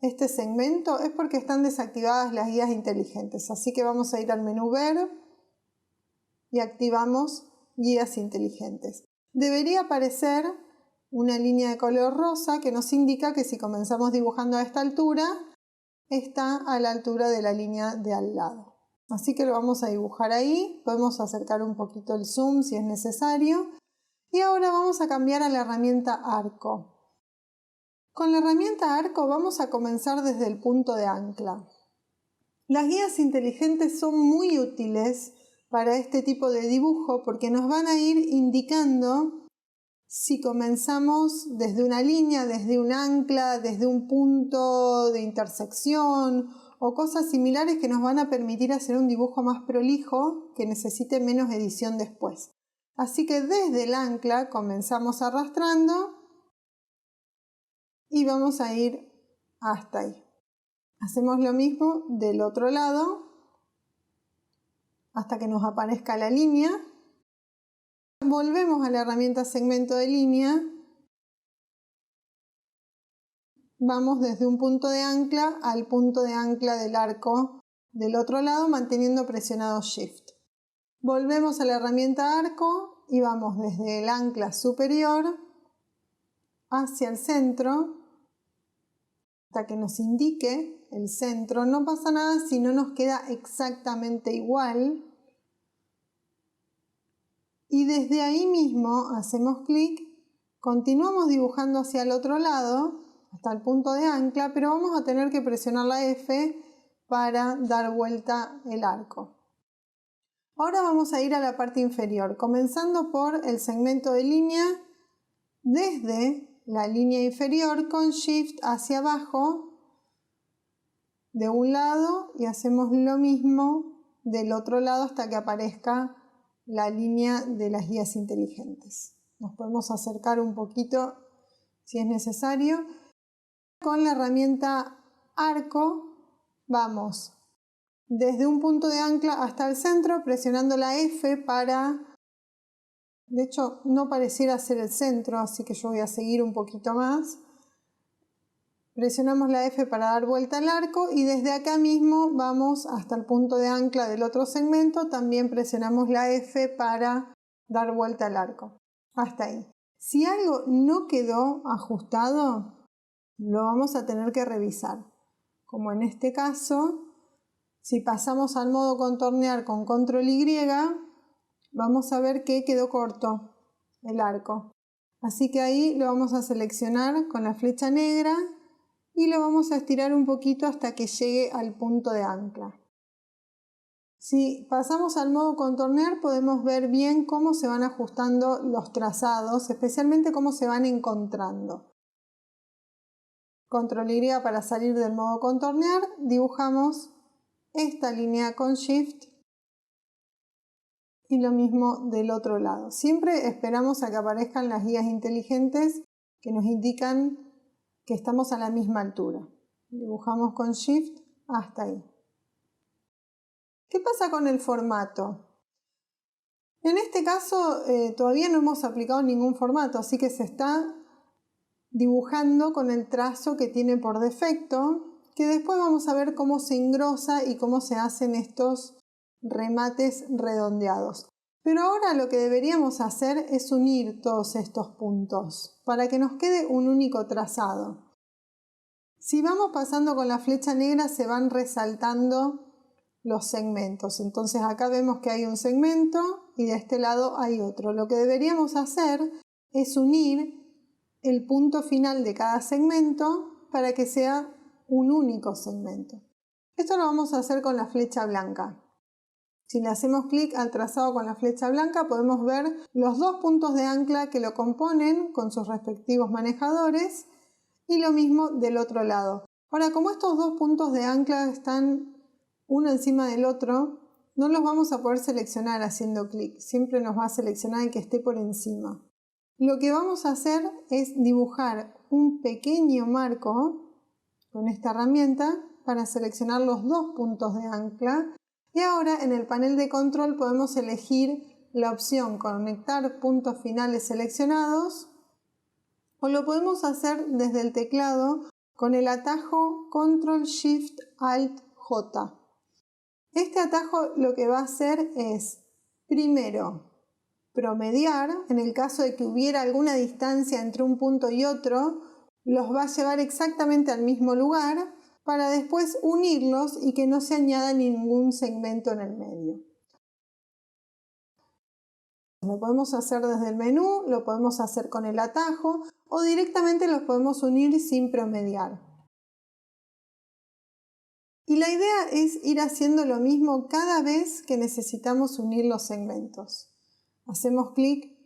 este segmento es porque están desactivadas las guías inteligentes. Así que vamos a ir al menú Ver y activamos guías inteligentes. Debería aparecer una línea de color rosa que nos indica que si comenzamos dibujando a esta altura, está a la altura de la línea de al lado. Así que lo vamos a dibujar ahí. Podemos acercar un poquito el zoom si es necesario. Y ahora vamos a cambiar a la herramienta arco. Con la herramienta arco vamos a comenzar desde el punto de ancla. Las guías inteligentes son muy útiles para este tipo de dibujo porque nos van a ir indicando si comenzamos desde una línea, desde un ancla, desde un punto de intersección o cosas similares que nos van a permitir hacer un dibujo más prolijo que necesite menos edición después. Así que desde el ancla comenzamos arrastrando y vamos a ir hasta ahí. Hacemos lo mismo del otro lado hasta que nos aparezca la línea. Volvemos a la herramienta segmento de línea. Vamos desde un punto de ancla al punto de ancla del arco del otro lado manteniendo presionado Shift. Volvemos a la herramienta arco y vamos desde el ancla superior hacia el centro hasta que nos indique el centro. No pasa nada si no nos queda exactamente igual. Y desde ahí mismo hacemos clic, continuamos dibujando hacia el otro lado hasta el punto de ancla, pero vamos a tener que presionar la F para dar vuelta el arco. Ahora vamos a ir a la parte inferior, comenzando por el segmento de línea desde la línea inferior con Shift hacia abajo de un lado y hacemos lo mismo del otro lado hasta que aparezca la línea de las guías inteligentes. Nos podemos acercar un poquito si es necesario. Con la herramienta arco vamos desde un punto de ancla hasta el centro presionando la F para... De hecho no pareciera ser el centro, así que yo voy a seguir un poquito más. Presionamos la F para dar vuelta al arco y desde acá mismo vamos hasta el punto de ancla del otro segmento. También presionamos la F para dar vuelta al arco. Hasta ahí. Si algo no quedó ajustado, lo vamos a tener que revisar. Como en este caso, si pasamos al modo contornear con control Y, vamos a ver que quedó corto el arco. Así que ahí lo vamos a seleccionar con la flecha negra y lo vamos a estirar un poquito hasta que llegue al punto de ancla. Si pasamos al modo contornear podemos ver bien cómo se van ajustando los trazados, especialmente cómo se van encontrando. Control Y para salir del modo contornear, dibujamos esta línea con Shift y lo mismo del otro lado. Siempre esperamos a que aparezcan las guías inteligentes que nos indican que estamos a la misma altura. Dibujamos con Shift hasta ahí. ¿Qué pasa con el formato? En este caso todavía no hemos aplicado ningún formato, así que se está dibujando con el trazo que tiene por defecto, que después vamos a ver cómo se engrosa y cómo se hacen estos remates redondeados. Pero ahora lo que deberíamos hacer es unir todos estos puntos para que nos quede un único trazado. Si vamos pasando con la flecha negra se van resaltando los segmentos. Entonces acá vemos que hay un segmento y de este lado hay otro. Lo que deberíamos hacer es unir el punto final de cada segmento para que sea un único segmento. Esto lo vamos a hacer con la flecha blanca. Si le hacemos clic al trazado con la flecha blanca podemos ver los dos puntos de ancla que lo componen con sus respectivos manejadores y lo mismo del otro lado. Ahora, como estos dos puntos de ancla están uno encima del otro, no los vamos a poder seleccionar haciendo clic. Siempre nos va a seleccionar el que esté por encima. Lo que vamos a hacer es dibujar un pequeño marco con esta herramienta para seleccionar los dos puntos de ancla. Y ahora en el panel de control podemos elegir la opción conectar puntos finales seleccionados o lo podemos hacer desde el teclado con el atajo Control Shift Alt J. Este atajo lo que va a hacer es, primero, promediar. En el caso de que hubiera alguna distancia entre un punto y otro, los va a llevar exactamente al mismo lugar para después unirlos y que no se añada ningún segmento en el medio. Lo podemos hacer desde el menú, lo podemos hacer con el atajo o directamente los podemos unir sin promediar. Y la idea es ir haciendo lo mismo cada vez que necesitamos unir los segmentos. Hacemos clic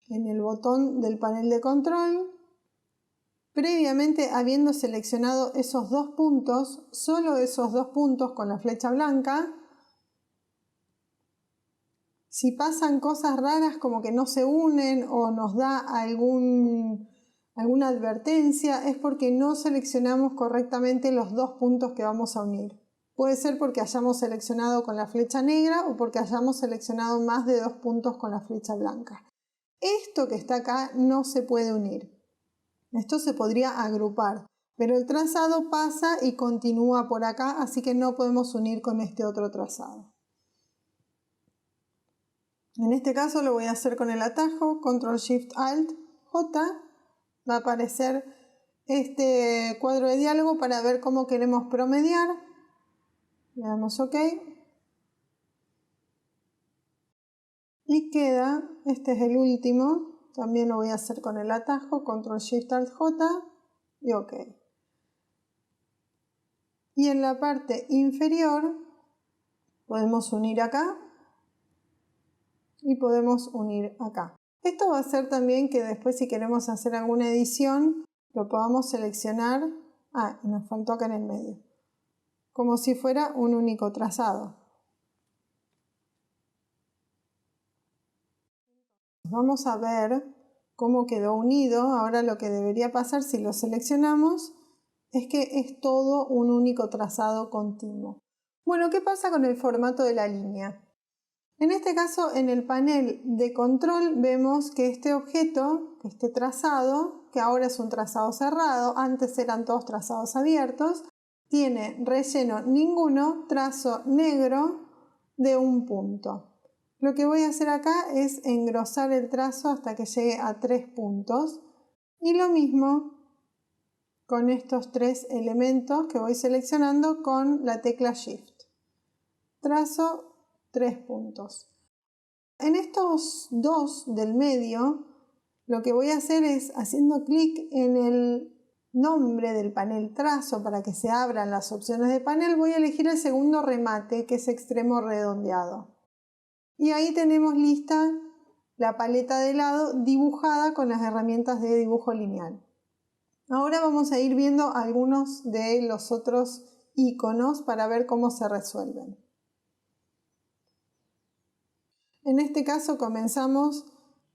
en el botón del panel de control. Previamente habiendo seleccionado esos dos puntos, solo esos dos puntos con la flecha blanca, si pasan cosas raras como que no se unen o nos da alguna advertencia, es porque no seleccionamos correctamente los dos puntos que vamos a unir. Puede ser porque hayamos seleccionado con la flecha negra o porque hayamos seleccionado más de dos puntos con la flecha blanca. Esto que está acá no se puede unir. Esto se podría agrupar, pero el trazado pasa y continúa por acá, así que no podemos unir con este otro trazado. En este caso lo voy a hacer con el atajo Control Shift Alt J. Va a aparecer este cuadro de diálogo para ver cómo queremos promediar. Le damos OK. Y queda, este es el último, también lo voy a hacer con el atajo Control Shift Alt J y OK. Y en la parte inferior podemos unir acá y podemos unir acá. Esto va a hacer también que después, si queremos hacer alguna edición, lo podamos seleccionar. Y nos faltó acá en el medio, como si fuera un único trazado. Vamos a ver cómo quedó unido. Ahora lo que debería pasar si lo seleccionamos es que es todo un único trazado continuo. Bueno, ¿qué pasa con el formato de la línea? En este caso, en el panel de control vemos que este objeto, este trazado, que ahora es un trazado cerrado, antes eran todos trazados abiertos, tiene relleno ninguno, trazo negro de un punto. Lo que voy a hacer acá es engrosar el trazo hasta que llegue a 3 puntos. Y lo mismo con estos 3 elementos que voy seleccionando con la tecla Shift. Trazo 3 puntos. En estos 2 del medio, lo que voy a hacer es, haciendo clic en el nombre del panel trazo para que se abran las opciones de panel, voy a elegir el segundo remate, que es extremo redondeado. Y ahí tenemos lista la paleta de lado dibujada con las herramientas de dibujo lineal. Ahora vamos a ir viendo algunos de los otros iconos para ver cómo se resuelven. En este caso comenzamos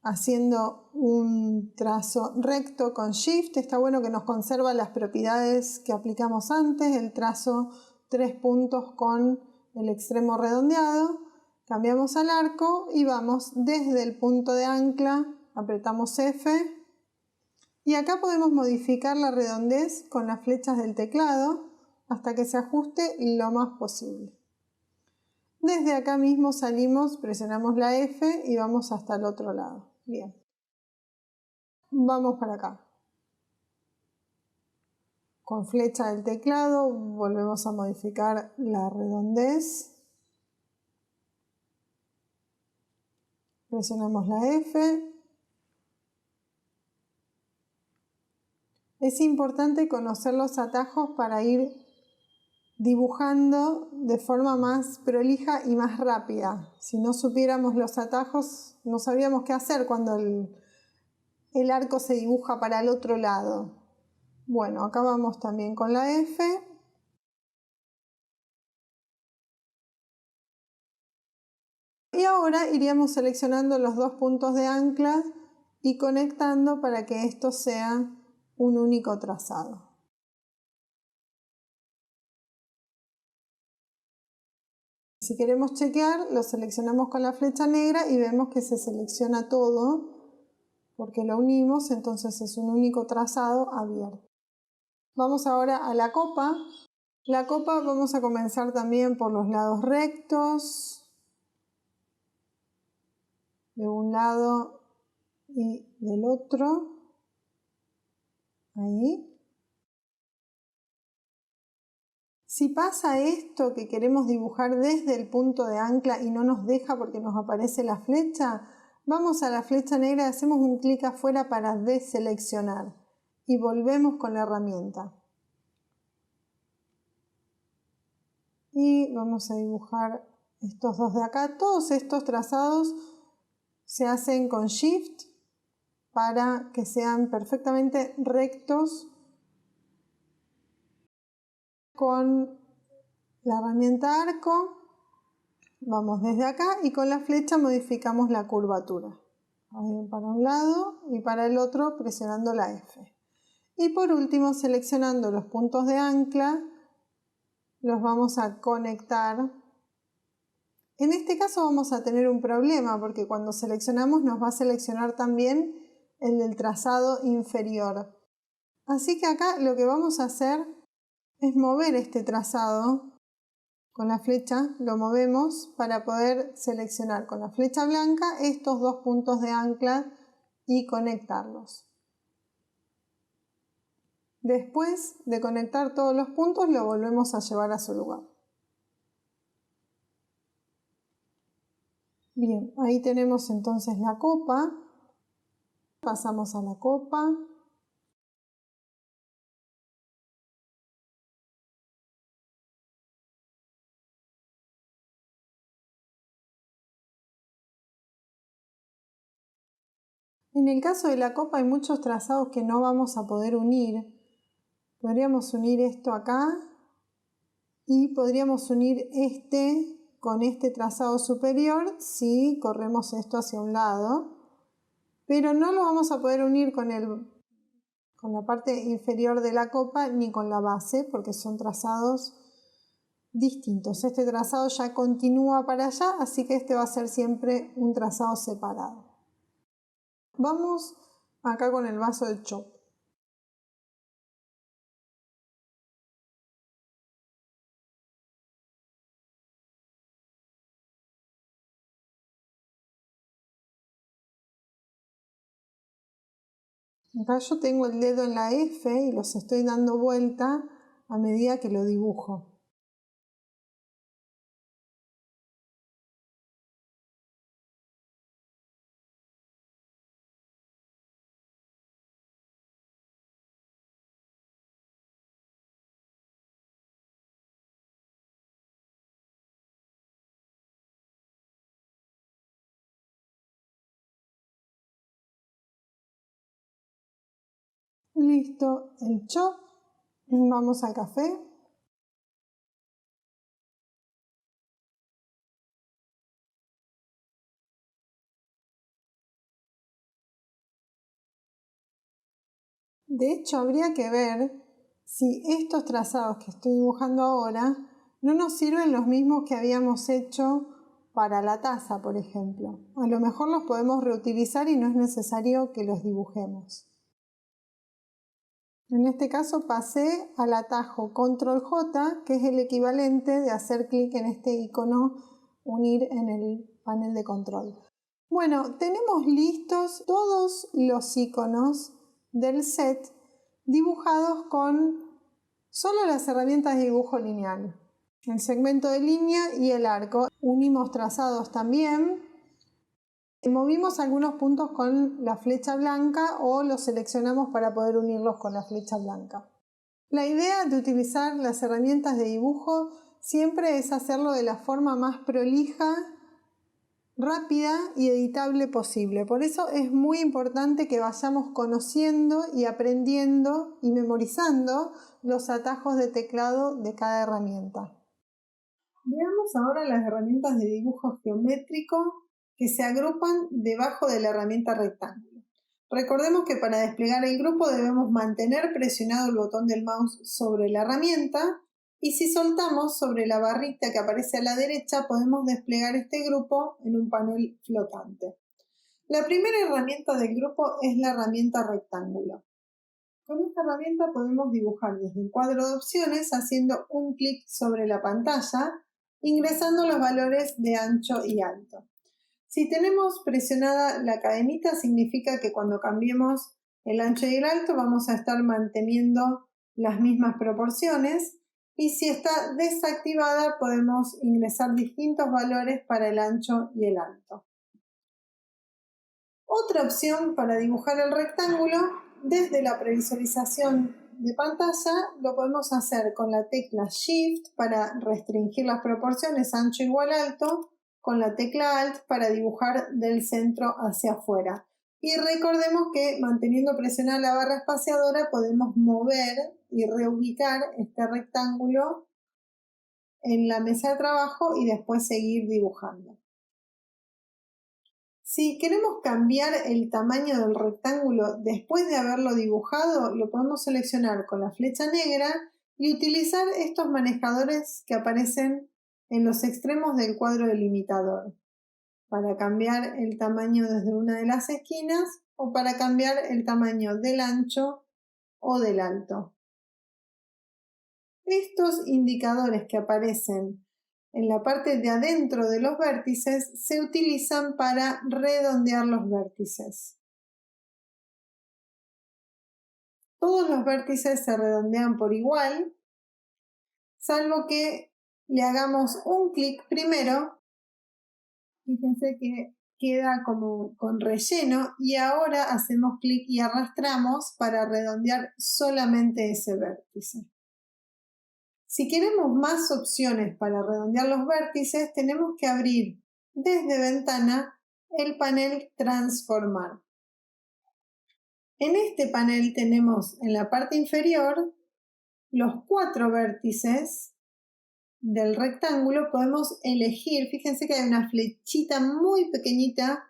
haciendo un trazo recto con Shift. Está bueno que nos conserva las propiedades que aplicamos antes, el trazo 3 puntos con el extremo redondeado. Cambiamos al arco y vamos desde el punto de ancla, apretamos F y acá podemos modificar la redondez con las flechas del teclado hasta que se ajuste lo más posible. Desde acá mismo salimos, presionamos la F y vamos hasta el otro lado. Bien. Vamos para acá. Con flecha del teclado volvemos a modificar la redondez. Presionamos la F. Es importante conocer los atajos para ir dibujando de forma más prolija y más rápida. Si no supiéramos los atajos, no sabríamos qué hacer cuando el arco se dibuja para el otro lado. Bueno, acá vamos también con la F. Y ahora iríamos seleccionando los 2 puntos de ancla y conectando para que esto sea un único trazado. Si queremos chequear, lo seleccionamos con la flecha negra y vemos que se selecciona todo porque lo unimos, entonces es un único trazado abierto. Vamos ahora a la copa. La copa vamos a comenzar también por los lados rectos, de un lado y del otro. Ahí. Si pasa esto que queremos dibujar desde el punto de ancla y no nos deja porque nos aparece la flecha, vamos a la flecha negra y hacemos un clic afuera para deseleccionar y volvemos con la herramienta. Y vamos a dibujar estos 2 de acá. Todos estos trazados se hacen con Shift para que sean perfectamente rectos con la herramienta arco. Vamos desde acá y con la flecha modificamos la curvatura. Para un lado y para el otro presionando la F. Y por último, seleccionando los puntos de ancla, los vamos a conectar. En este caso vamos a tener un problema porque cuando seleccionamos nos va a seleccionar también el del trazado inferior. Así que acá lo que vamos a hacer es mover este trazado con la flecha, lo movemos para poder seleccionar con la flecha blanca estos 2 puntos de ancla y conectarlos. Después de conectar todos los puntos lo volvemos a llevar a su lugar. Bien, ahí tenemos entonces la copa. Pasamos a la copa. En el caso de la copa hay muchos trazados que no vamos a poder unir. Podríamos unir esto acá y podríamos unir este con este trazado superior si corremos esto hacia un lado, pero no lo vamos a poder unir con la parte inferior de la copa ni con la base porque son trazados distintos. Este trazado ya continúa para allá, así que este va a ser siempre un trazado separado. Vamos acá con el vaso de chop. Acá yo tengo el dedo en la F y los estoy dando vuelta a medida que lo dibujo. Listo el chop. Vamos al café. De hecho, habría que ver si estos trazados que estoy dibujando ahora no nos sirven los mismos que habíamos hecho para la taza, por ejemplo. A lo mejor los podemos reutilizar y no es necesario que los dibujemos. En este caso pasé al atajo Control J, que es el equivalente de hacer clic en este icono unir en el panel de control. Bueno, tenemos listos todos los iconos del set dibujados con solo las herramientas de dibujo lineal. El segmento de línea y el arco. Unimos trazados también. Movimos algunos puntos con la flecha blanca o los seleccionamos para poder unirlos con la flecha blanca. La idea de utilizar las herramientas de dibujo siempre es hacerlo de la forma más prolija, rápida y editable posible. Por eso es muy importante que vayamos conociendo y aprendiendo y memorizando los atajos de teclado de cada herramienta. Veamos ahora las herramientas de dibujo geométrico que se agrupan debajo de la herramienta rectángulo. Recordemos que para desplegar el grupo debemos mantener presionado el botón del mouse sobre la herramienta y si soltamos sobre la barrita que aparece a la derecha podemos desplegar este grupo en un panel flotante. La primera herramienta del grupo es la herramienta rectángulo. Con esta herramienta podemos dibujar desde el cuadro de opciones haciendo un clic sobre la pantalla, ingresando los valores de ancho y alto. Si tenemos presionada la cadenita significa que cuando cambiemos el ancho y el alto vamos a estar manteniendo las mismas proporciones y si está desactivada podemos ingresar distintos valores para el ancho y el alto. Otra opción para dibujar el rectángulo desde la previsualización de pantalla lo podemos hacer con la tecla Shift para restringir las proporciones ancho igual alto, con la tecla Alt para dibujar del centro hacia afuera. Y recordemos que manteniendo presionada la barra espaciadora podemos mover y reubicar este rectángulo en la mesa de trabajo y después seguir dibujando. Si queremos cambiar el tamaño del rectángulo después de haberlo dibujado, lo podemos seleccionar con la flecha negra y utilizar estos manejadores que aparecen en los extremos del cuadro delimitador para cambiar el tamaño desde una de las esquinas o para cambiar el tamaño del ancho o del alto. Estos indicadores que aparecen en la parte de adentro de los vértices se utilizan para redondear los vértices. Todos los vértices se redondean por igual, salvo que le hagamos un clic primero. Fíjense que queda como con relleno y ahora hacemos clic y arrastramos para redondear solamente ese vértice. Si queremos más opciones para redondear los vértices, tenemos que abrir desde ventana el panel Transformar. En este panel tenemos en la parte inferior los 4 vértices del rectángulo. Podemos elegir, fíjense que hay una flechita muy pequeñita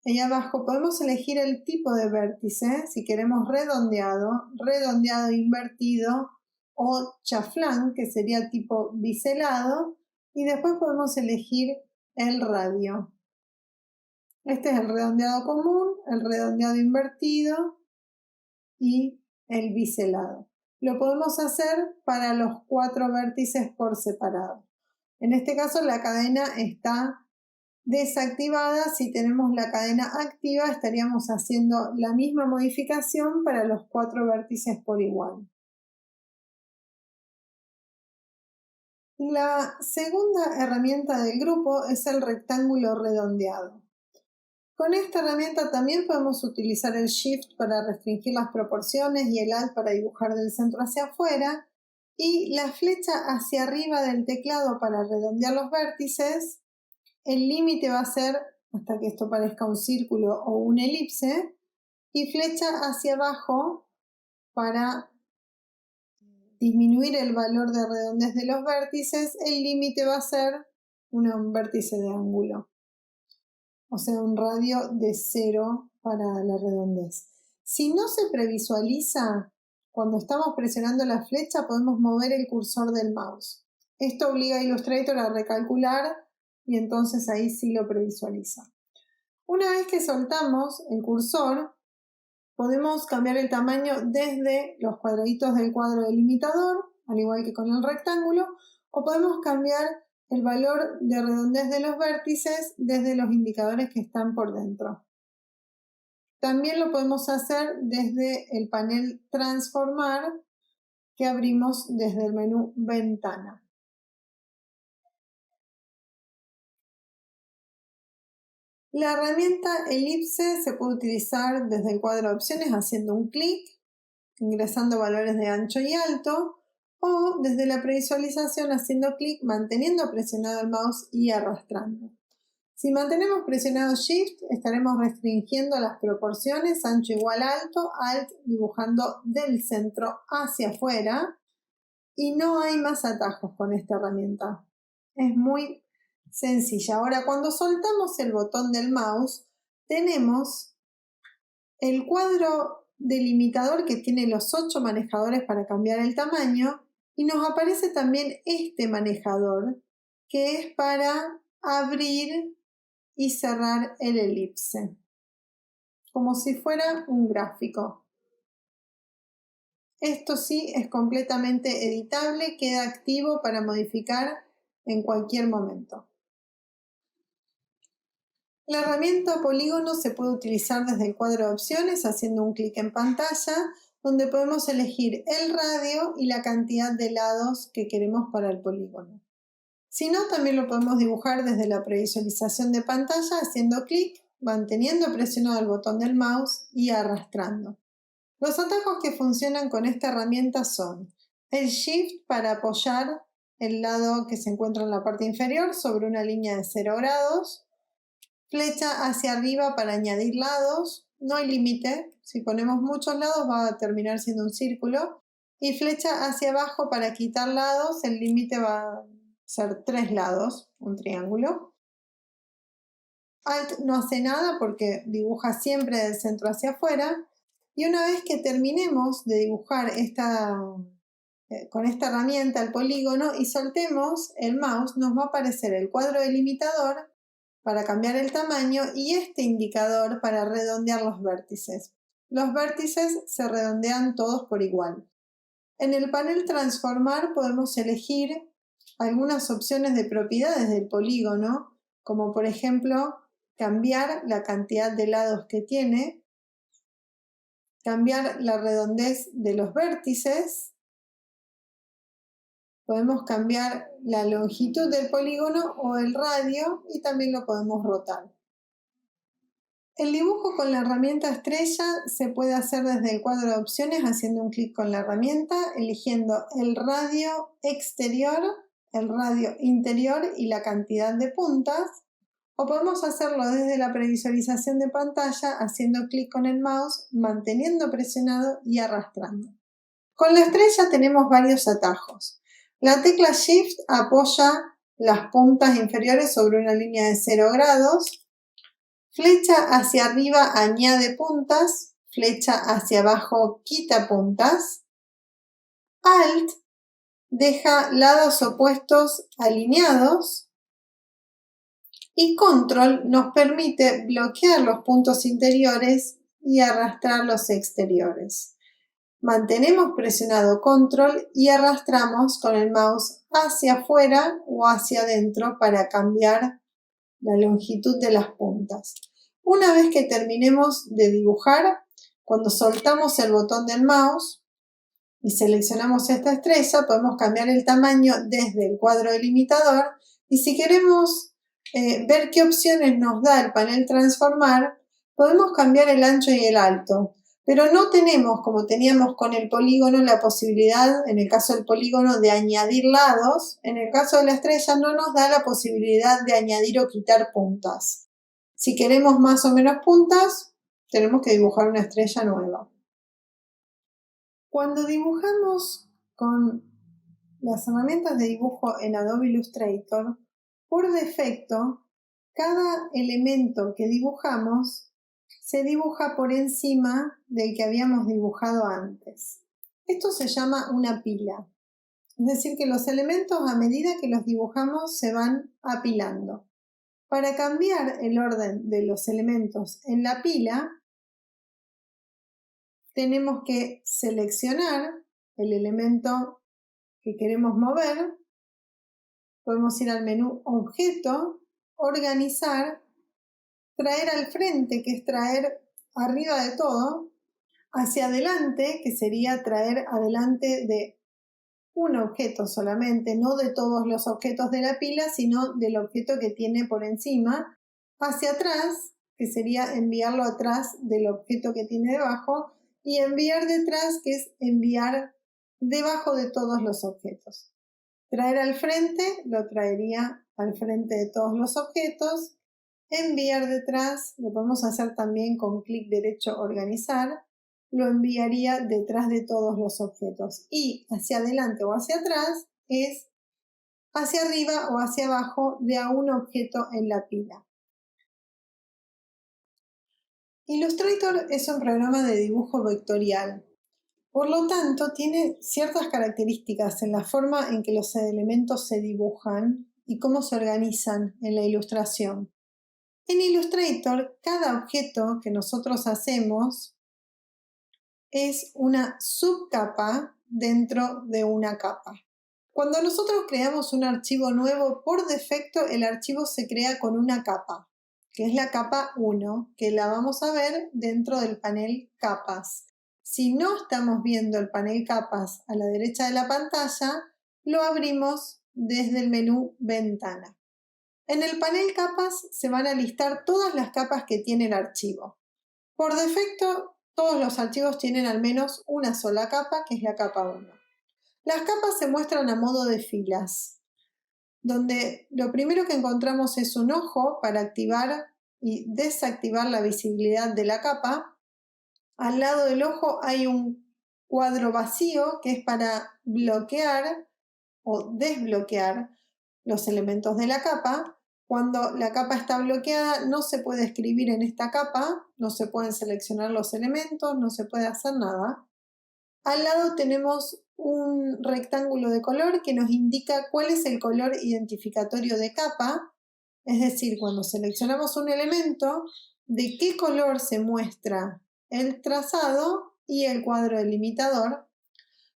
ahí abajo. Podemos elegir el tipo de vértice, si queremos redondeado, redondeado invertido o chaflán, que sería tipo biselado, y después podemos elegir el radio. Este es el redondeado común, el redondeado invertido y el biselado. Lo podemos hacer para los 4 vértices por separado. En este caso la cadena está desactivada. Si tenemos la cadena activa, estaríamos haciendo la misma modificación para los 4 vértices por igual. La segunda herramienta del grupo es el rectángulo redondeado. Con esta herramienta también podemos utilizar el Shift para restringir las proporciones y el Alt para dibujar del centro hacia afuera, y la flecha hacia arriba del teclado para redondear los vértices. El límite va a ser hasta que esto parezca un círculo o una elipse, y flecha hacia abajo para disminuir el valor de redondez de los vértices. El límite va a ser un vértice de ángulo, o sea, un radio de 0 para la redondez. Si no se previsualiza, cuando estamos presionando la flecha podemos mover el cursor del mouse. Esto obliga a Illustrator a recalcular y entonces ahí sí lo previsualiza. Una vez que soltamos el cursor, podemos cambiar el tamaño desde los cuadraditos del cuadro delimitador, al igual que con el rectángulo, o podemos cambiar el valor de redondez de los vértices desde los indicadores que están por dentro. También lo podemos hacer desde el panel Transformar, que abrimos desde el menú Ventana. La herramienta Elipse se puede utilizar desde el cuadro de opciones haciendo un clic, ingresando valores de ancho y alto, o desde la previsualización haciendo clic, manteniendo presionado el mouse y arrastrando. Si mantenemos presionado Shift, estaremos restringiendo las proporciones ancho igual alto, Alt dibujando del centro hacia afuera, y no hay más atajos con esta herramienta. Es muy sencilla. Ahora, cuando soltamos el botón del mouse, tenemos el cuadro delimitador que tiene los 8 manejadores para cambiar el tamaño, y nos aparece también este manejador que es para abrir y cerrar el elipse, como si fuera un gráfico. Esto sí es completamente editable, queda activo para modificar en cualquier momento. La herramienta polígono se puede utilizar desde el cuadro de opciones haciendo un clic en pantalla, donde podemos elegir el radio y la cantidad de lados que queremos para el polígono. Si no, también lo podemos dibujar desde la previsualización de pantalla haciendo clic, manteniendo presionado el botón del mouse y arrastrando. Los atajos que funcionan con esta herramienta son el Shift para apoyar el lado que se encuentra en la parte inferior sobre una línea de 0 grados, flecha hacia arriba para añadir lados, no hay límite, si ponemos muchos lados va a terminar siendo un círculo, y flecha hacia abajo para quitar lados, el límite va a ser 3 lados, un triángulo. Alt no hace nada porque dibuja siempre del centro hacia afuera, y una vez que terminemos de dibujar con esta herramienta el polígono y soltemos el mouse, nos va a aparecer el cuadro delimitador para cambiar el tamaño y este indicador para redondear los vértices. Los vértices se redondean todos por igual. En el panel Transformar podemos elegir algunas opciones de propiedades del polígono, como por ejemplo cambiar la cantidad de lados que tiene, cambiar la redondez de los vértices, podemos cambiar la longitud del polígono o el radio y también lo podemos rotar. El dibujo con la herramienta estrella se puede hacer desde el cuadro de opciones haciendo un clic con la herramienta, eligiendo el radio exterior, el radio interior y la cantidad de puntas, o podemos hacerlo desde la previsualización de pantalla haciendo clic con el mouse, manteniendo presionado y arrastrando. Con la estrella tenemos varios atajos. La tecla Shift apoya las puntas inferiores sobre una línea de 0 grados. Flecha hacia arriba añade puntas. Flecha hacia abajo quita puntas. Alt deja lados opuestos alineados. Y Control nos permite bloquear los puntos interiores y arrastrar los exteriores. Mantenemos presionado Control y arrastramos con el mouse hacia afuera o hacia adentro para cambiar la longitud de las puntas. Una vez que terminemos de dibujar, cuando soltamos el botón del mouse y seleccionamos esta estrella, podemos cambiar el tamaño desde el cuadro delimitador y si queremos ver qué opciones nos da el panel transformar, podemos cambiar el ancho y el alto. Pero no tenemos, como teníamos con el polígono, la posibilidad, en el caso del polígono, de añadir lados. En el caso de la estrella no nos da la posibilidad de añadir o quitar puntas. Si queremos más o menos puntas, tenemos que dibujar una estrella nueva. Cuando dibujamos con las herramientas de dibujo en Adobe Illustrator, por defecto, cada elemento que dibujamos se dibuja por encima del que habíamos dibujado antes. Esto se llama una pila. Es decir, que los elementos a medida que los dibujamos se van apilando. Para cambiar el orden de los elementos en la pila, tenemos que seleccionar el elemento que queremos mover. Podemos ir al menú Objeto, Organizar, traer al frente, que es traer arriba de todo, hacia adelante, que sería traer adelante de un objeto solamente, no de todos los objetos de la pila, sino del objeto que tiene por encima, hacia atrás, que sería enviarlo atrás del objeto que tiene debajo, y enviar detrás, que es enviar debajo de todos los objetos. Traer al frente, lo traería al frente de todos los objetos. Enviar detrás, lo podemos hacer también con clic derecho organizar, lo enviaría detrás de todos los objetos. Y hacia adelante o hacia atrás es hacia arriba o hacia abajo de a un objeto en la pila. Illustrator es un programa de dibujo vectorial. Por lo tanto, tiene ciertas características en la forma en que los elementos se dibujan y cómo se organizan en la ilustración. En Illustrator, cada objeto que nosotros hacemos es una subcapa dentro de una capa. Cuando nosotros creamos un archivo nuevo, por defecto el archivo se crea con una capa, que es la capa 1, que la vamos a ver dentro del panel Capas. Si no estamos viendo el panel Capas a la derecha de la pantalla, lo abrimos desde el menú Ventana. En el panel Capas se van a listar todas las capas que tiene el archivo. Por defecto, todos los archivos tienen al menos una sola capa, que es la capa 1. Las capas se muestran a modo de filas, donde lo primero que encontramos es un ojo para activar y desactivar la visibilidad de la capa. Al lado del ojo hay un cuadro vacío que es para bloquear o desbloquear los elementos de la capa. Cuando la capa está bloqueada no se puede escribir en esta capa, no se pueden seleccionar los elementos, no se puede hacer nada. Al lado tenemos un rectángulo de color que nos indica cuál es el color identificatorio de capa, es decir, cuando seleccionamos un elemento, de qué color se muestra el trazado y el cuadro delimitador.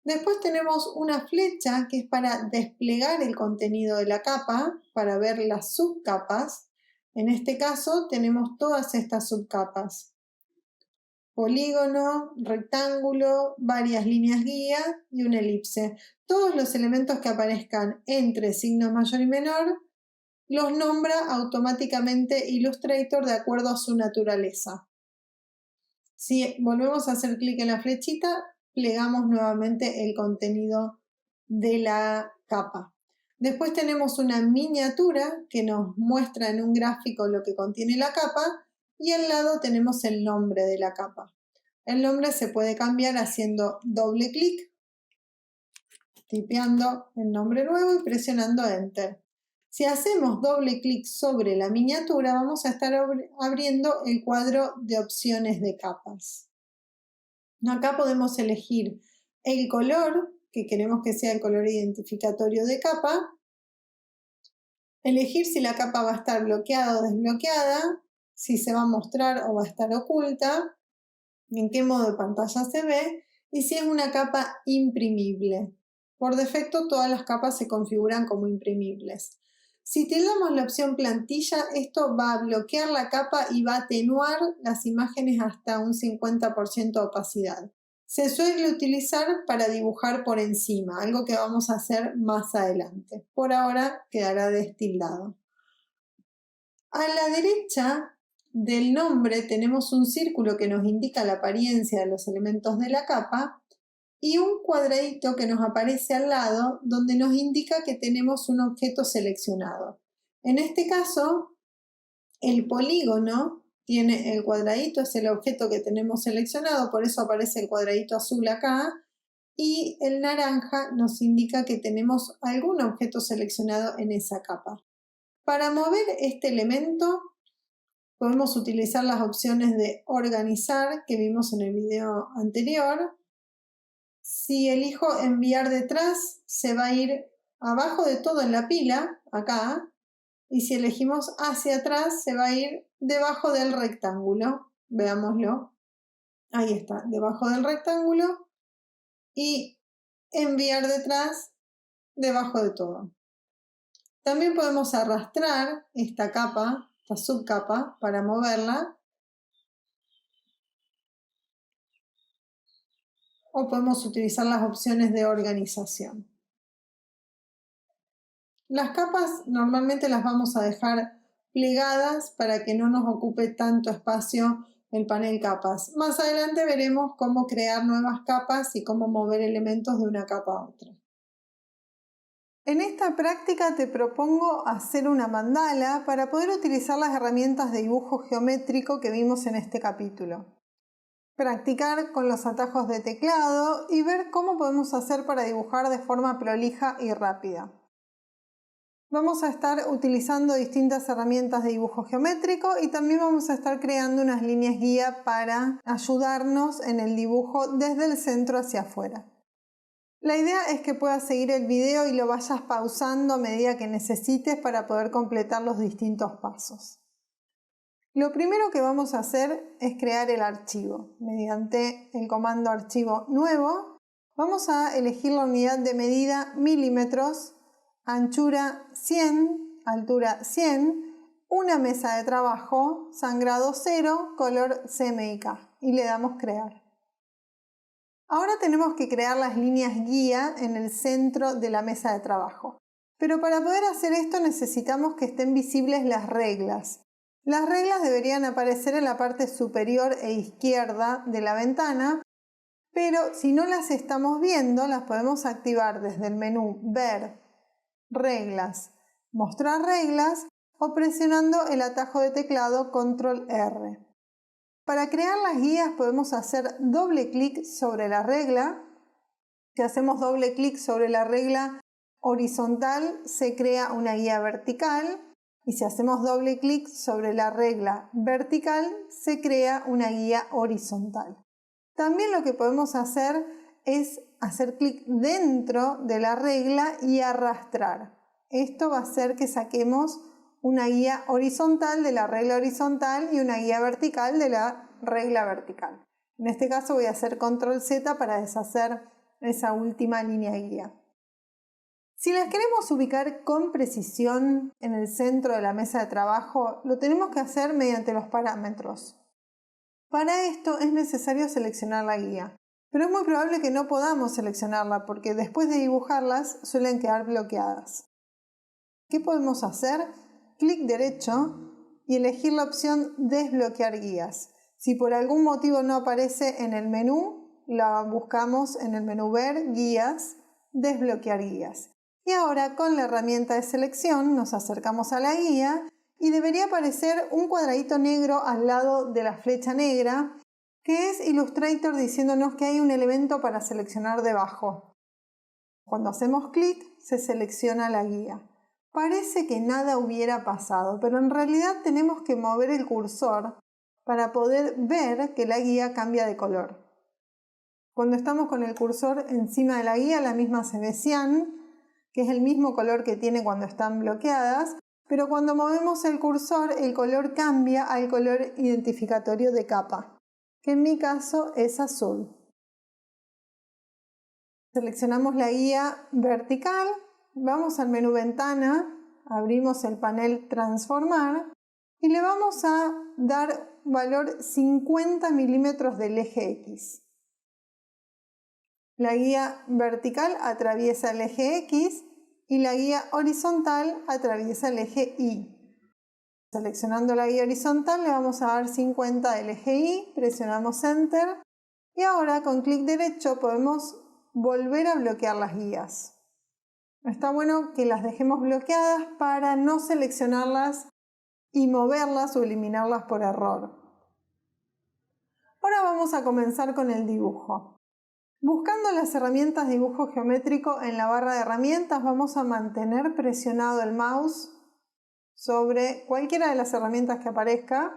Después tenemos una flecha que es para desplegar el contenido de la capa, para ver las subcapas. En este caso tenemos todas estas subcapas. Polígono, rectángulo, varias líneas guía y una elipse. Todos los elementos que aparezcan entre signos mayor y menor los nombra automáticamente Illustrator de acuerdo a su naturaleza. Si volvemos a hacer clic en la flechita, plegamos nuevamente el contenido de la capa. Después tenemos una miniatura que nos muestra en un gráfico lo que contiene la capa y al lado tenemos el nombre de la capa. El nombre se puede cambiar haciendo doble clic, tipeando el nombre nuevo y presionando Enter. Si hacemos doble clic sobre la miniatura, vamos a estar abriendo el cuadro de opciones de capas. Acá podemos elegir el color, que queremos que sea el color identificatorio de capa, elegir si la capa va a estar bloqueada o desbloqueada, si se va a mostrar o va a estar oculta, en qué modo de pantalla se ve y si es una capa imprimible. Por defecto todas las capas se configuran como imprimibles. Si te damos la opción plantilla, esto va a bloquear la capa y va a atenuar las imágenes hasta un 50% de opacidad. Se suele utilizar para dibujar por encima, algo que vamos a hacer más adelante. Por ahora quedará destildado. A la derecha del nombre tenemos un círculo que nos indica la apariencia de los elementos de la capa y un cuadradito que nos aparece al lado donde nos indica que tenemos un objeto seleccionado. En este caso, el polígono tiene el cuadradito, es el objeto que tenemos seleccionado, por eso aparece el cuadradito azul acá, y el naranja nos indica que tenemos algún objeto seleccionado en esa capa. Para mover este elemento podemos utilizar las opciones de organizar que vimos en el video anterior. Si elijo enviar detrás, se va a ir abajo de todo en la pila, acá, y si elegimos hacia atrás, se va a ir debajo del rectángulo. Veámoslo. Ahí está, debajo del rectángulo y enviar detrás, debajo de todo. También podemos arrastrar esta capa, esta subcapa, para moverla. O podemos utilizar las opciones de organización. Las capas normalmente las vamos a dejar plegadas para que no nos ocupe tanto espacio el panel capas. Más adelante veremos cómo crear nuevas capas y cómo mover elementos de una capa a otra. En esta práctica te propongo hacer una mandala para poder utilizar las herramientas de dibujo geométrico que vimos en este capítulo. Practicar con los atajos de teclado y ver cómo podemos hacer para dibujar de forma prolija y rápida. Vamos a estar utilizando distintas herramientas de dibujo geométrico y también vamos a estar creando unas líneas guía para ayudarnos en el dibujo desde el centro hacia afuera. La idea es que puedas seguir el video y lo vayas pausando a medida que necesites para poder completar los distintos pasos. Lo primero que vamos a hacer es crear el archivo. Mediante el comando archivo nuevo, vamos a elegir la unidad de medida milímetros, anchura 100, altura 100, una mesa de trabajo, sangrado 0, color CMYK y le damos crear. Ahora tenemos que crear las líneas guía en el centro de la mesa de trabajo. Pero para poder hacer esto necesitamos que estén visibles las reglas. Las reglas deberían aparecer en la parte superior e izquierda de la ventana, pero si no las estamos viendo, las podemos activar desde el menú Ver, Reglas, Mostrar reglas o presionando el atajo de teclado Control R. Para crear las guías podemos hacer doble clic sobre la regla. Si hacemos doble clic sobre la regla horizontal, se crea una guía vertical. Y si hacemos doble clic sobre la regla vertical, se crea una guía horizontal. También lo que podemos hacer es hacer clic dentro de la regla y arrastrar. Esto va a hacer que saquemos una guía horizontal de la regla horizontal y una guía vertical de la regla vertical. En este caso voy a hacer Control Z para deshacer esa última línea guía. Si las queremos ubicar con precisión en el centro de la mesa de trabajo, lo tenemos que hacer mediante los parámetros. Para esto es necesario seleccionar la guía, pero es muy probable que no podamos seleccionarla porque después de dibujarlas suelen quedar bloqueadas. ¿Qué podemos hacer? Clic derecho y elegir la opción Desbloquear guías. Si por algún motivo no aparece en el menú, la buscamos en el menú Ver, Guías, Desbloquear guías. Y ahora con la herramienta de selección nos acercamos a la guía y debería aparecer un cuadradito negro al lado de la flecha negra, que es Illustrator diciéndonos que hay un elemento para seleccionar debajo. Cuando hacemos clic, se selecciona la guía. Parece que nada hubiera pasado, pero en realidad tenemos que mover el cursor para poder ver que la guía cambia de color. Cuando estamos con el cursor encima de la guía, la misma se ve cian, que es el mismo color que tiene cuando están bloqueadas, pero cuando movemos el cursor, el color cambia al color identificatorio de capa, que en mi caso es azul. Seleccionamos la guía vertical, vamos al menú Ventana, abrimos el panel Transformar y le vamos a dar valor 50 milímetros del eje X. La guía vertical atraviesa el eje X y la guía horizontal atraviesa el eje Y. Seleccionando la guía horizontal le vamos a dar 50 del eje Y, presionamos Enter y ahora con clic derecho podemos volver a bloquear las guías. Está bueno que las dejemos bloqueadas para no seleccionarlas y moverlas o eliminarlas por error. Ahora vamos a comenzar con el dibujo. Buscando las herramientas de dibujo geométrico en la barra de herramientas vamos a mantener presionado el mouse sobre cualquiera de las herramientas que aparezca,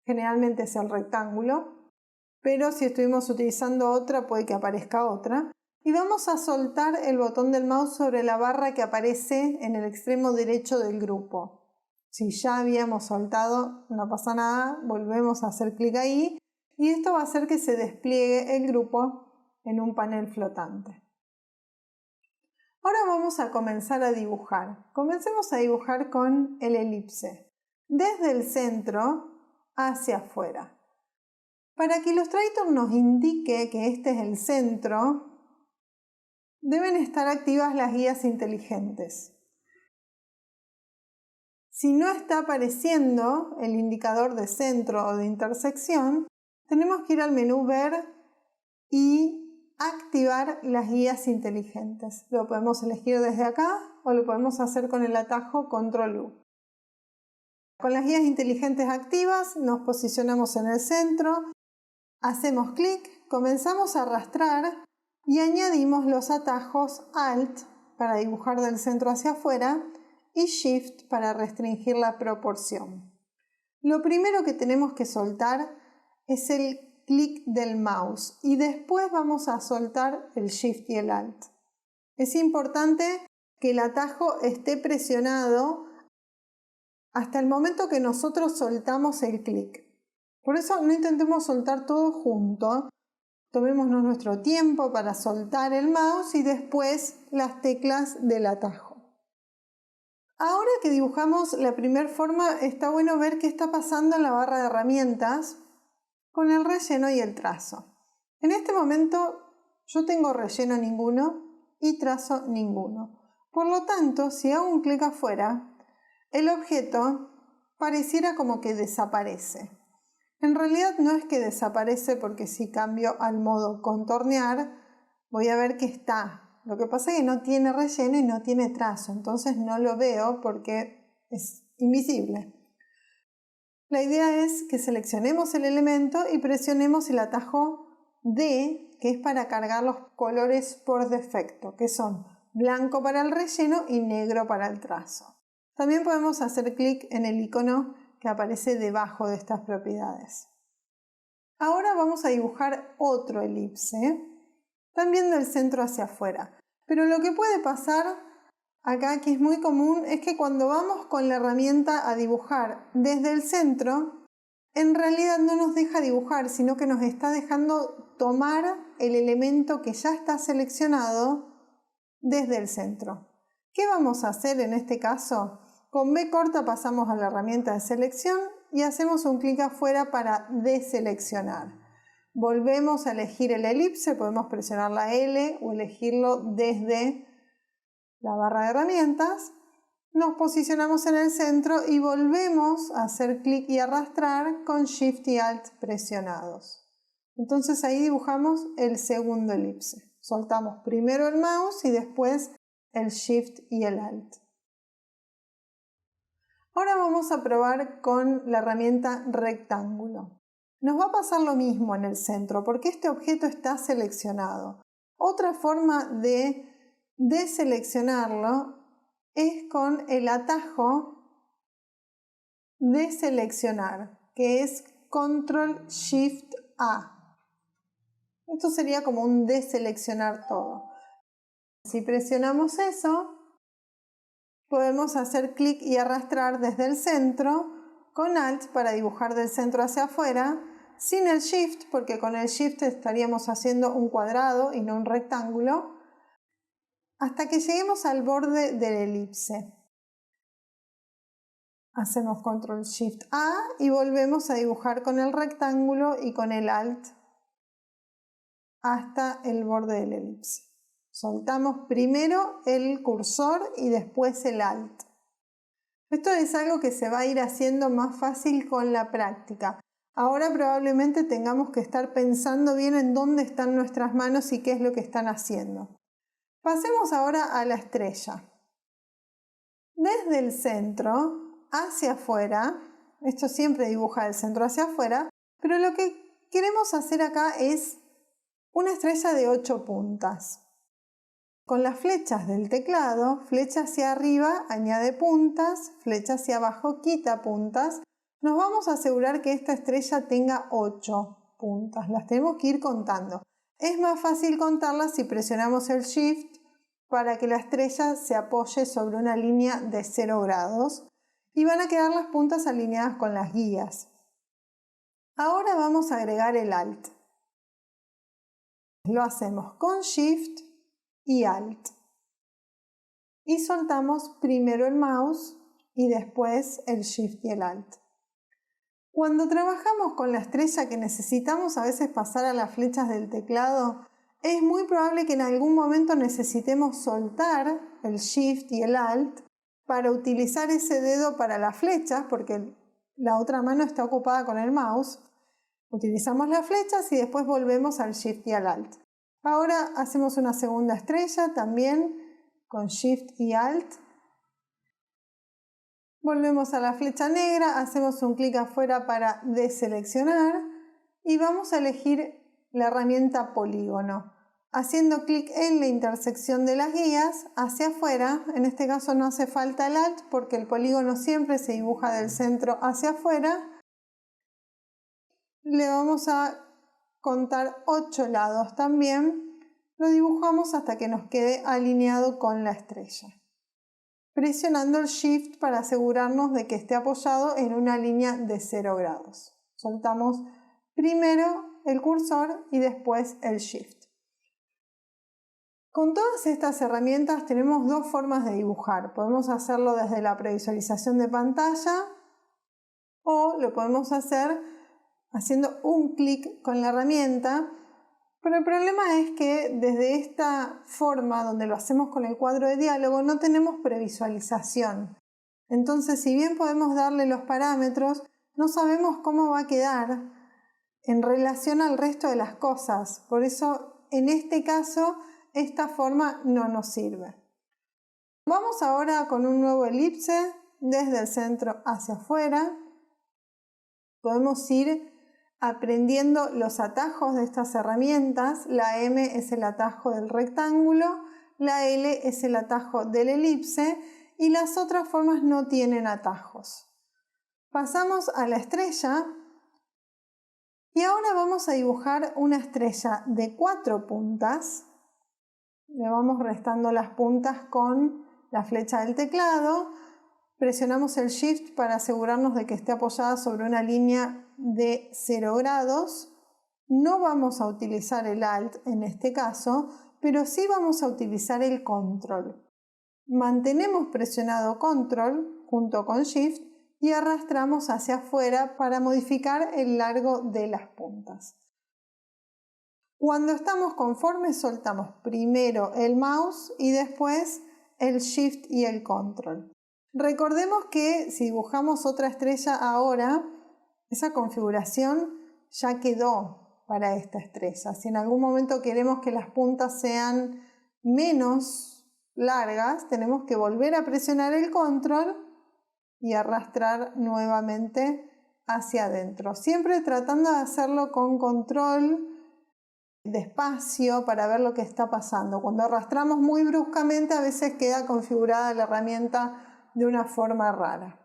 generalmente es el rectángulo, pero si estuvimos utilizando otra puede que aparezca otra. Y vamos a soltar el botón del mouse sobre la barra que aparece en el extremo derecho del grupo. Si ya habíamos soltado, no pasa nada, volvemos a hacer clic ahí y esto va a hacer que se despliegue el grupo en un panel flotante. Ahora vamos a comenzar a dibujar. Comencemos a dibujar con el elipse, desde el centro hacia afuera. Para que Illustrator nos indique que este es el centro, deben estar activas las guías inteligentes. Si no está apareciendo el indicador de centro o de intersección, tenemos que ir al menú Ver y activar las guías inteligentes. Lo podemos elegir desde acá o lo podemos hacer con el atajo Control U. Con las guías inteligentes activas nos posicionamos en el centro, hacemos clic, comenzamos a arrastrar y añadimos los atajos Alt para dibujar del centro hacia afuera y Shift para restringir la proporción. Lo primero que tenemos que soltar es el clic del mouse y después vamos a soltar el Shift y el Alt. Es importante que el atajo esté presionado hasta el momento que nosotros soltamos el clic. Por eso no intentemos soltar todo junto. Tomémonos nuestro tiempo para soltar el mouse y después las teclas del atajo. Ahora que dibujamos la primera forma, está bueno ver qué está pasando en la barra de herramientas con el relleno y el trazo. En este momento yo tengo relleno ninguno y trazo ninguno. Por lo tanto, si hago un clic afuera, el objeto pareciera como que desaparece. En realidad no es que desaparece porque si cambio al modo contornear voy a ver que está. Lo que pasa es que no tiene relleno y no tiene trazo, entonces no lo veo porque es invisible. La idea es que seleccionemos el elemento y presionemos el atajo D, que es para cargar los colores por defecto, que son blanco para el relleno y negro para el trazo. También podemos hacer clic en el icono que aparece debajo de estas propiedades. Ahora vamos a dibujar otro elipse, también del centro hacia afuera. Pero lo que puede pasar acá, que es muy común, es que cuando vamos con la herramienta a dibujar desde el centro, en realidad no nos deja dibujar, sino que nos está dejando tomar el elemento que ya está seleccionado desde el centro. ¿Qué vamos a hacer en este caso? Con B corta pasamos a la herramienta de selección y hacemos un clic afuera para deseleccionar. Volvemos a elegir el elipse, podemos presionar la L o elegirlo desde la barra de herramientas. Nos posicionamos en el centro y volvemos a hacer clic y arrastrar con Shift y Alt presionados. Entonces ahí dibujamos el segundo elipse. Soltamos primero el mouse y después el Shift y el Alt. Ahora vamos a probar con la herramienta rectángulo. Nos va a pasar lo mismo en el centro porque este objeto está seleccionado. Otra forma de deseleccionarlo es con el atajo de seleccionar, que es Control Shift A. Esto sería como un deseleccionar todo. Si presionamos eso, podemos hacer clic y arrastrar desde el centro con Alt para dibujar del centro hacia afuera, sin el Shift, porque con el Shift estaríamos haciendo un cuadrado y no un rectángulo, hasta que lleguemos al borde del elipse. Hacemos Control Shift A y volvemos a dibujar con el rectángulo y con el Alt hasta el borde del elipse. Soltamos primero el cursor y después el Alt. Esto es algo que se va a ir haciendo más fácil con la práctica. Ahora probablemente tengamos que estar pensando bien en dónde están nuestras manos y qué es lo que están haciendo. Pasemos ahora a la estrella. Desde el centro hacia afuera, esto siempre dibuja del centro hacia afuera, pero lo que queremos hacer acá es una estrella de 8 puntas. Con las flechas del teclado, flecha hacia arriba añade puntas, flecha hacia abajo quita puntas. Nos vamos a asegurar que esta estrella tenga 8 puntas, las tenemos que ir contando. Es más fácil contarlas si presionamos el Shift para que la estrella se apoye sobre una línea de 0 grados y van a quedar las puntas alineadas con las guías. Ahora vamos a agregar el Alt. Lo hacemos con Shift y Alt. Y soltamos primero el mouse y después el Shift y el Alt. Cuando trabajamos con la estrella que necesitamos a veces pasar a las flechas del teclado, es muy probable que en algún momento necesitemos soltar el Shift y el Alt para utilizar ese dedo para las flechas, porque la otra mano está ocupada con el mouse. Utilizamos las flechas y después volvemos al Shift y al Alt. Ahora hacemos una segunda estrella también con Shift y Alt. Volvemos a la flecha negra, hacemos un clic afuera para deseleccionar y vamos a elegir la herramienta polígono. Haciendo clic en la intersección de las guías hacia afuera, en este caso no hace falta el Alt porque el polígono siempre se dibuja del centro hacia afuera. Le vamos a contar 8 lados también, lo dibujamos hasta que nos quede alineado con la estrella. Presionando el Shift para asegurarnos de que esté apoyado en una línea de 0 grados. Soltamos primero el cursor y después el Shift. Con todas estas herramientas tenemos dos formas de dibujar. Podemos hacerlo desde la previsualización de pantalla o lo podemos hacer haciendo un clic con la herramienta, pero el problema es que desde esta forma donde lo hacemos con el cuadro de diálogo no tenemos previsualización. Entonces, si bien podemos darle los parámetros, no sabemos cómo va a quedar en relación al resto de las cosas. Por eso, en este caso, esta forma no nos sirve. Vamos ahora con un nuevo elipse desde el centro hacia afuera. Podemos ir aprendiendo los atajos de estas herramientas. La M es el atajo del rectángulo, la L es el atajo del elipse y las otras formas no tienen atajos. Pasamos a la estrella y ahora vamos a dibujar una estrella de 4 puntas. Le vamos restando las puntas con la flecha del teclado. Presionamos el Shift para asegurarnos de que esté apoyada sobre una línea de 0 grados. No vamos a utilizar el Alt en este caso, pero sí vamos a utilizar el Control. Mantenemos presionado Control junto con Shift y arrastramos hacia afuera para modificar el largo de las puntas. Cuando estamos conformes soltamos primero el mouse y después el Shift y el Control. Recordemos que si dibujamos otra estrella ahora, esa configuración ya quedó para esta estrella. Si en algún momento queremos que las puntas sean menos largas, tenemos que volver a presionar el control y arrastrar nuevamente hacia adentro. Siempre tratando de hacerlo con control, despacio, para ver lo que está pasando. Cuando arrastramos muy bruscamente, a veces queda configurada la herramienta de una forma rara.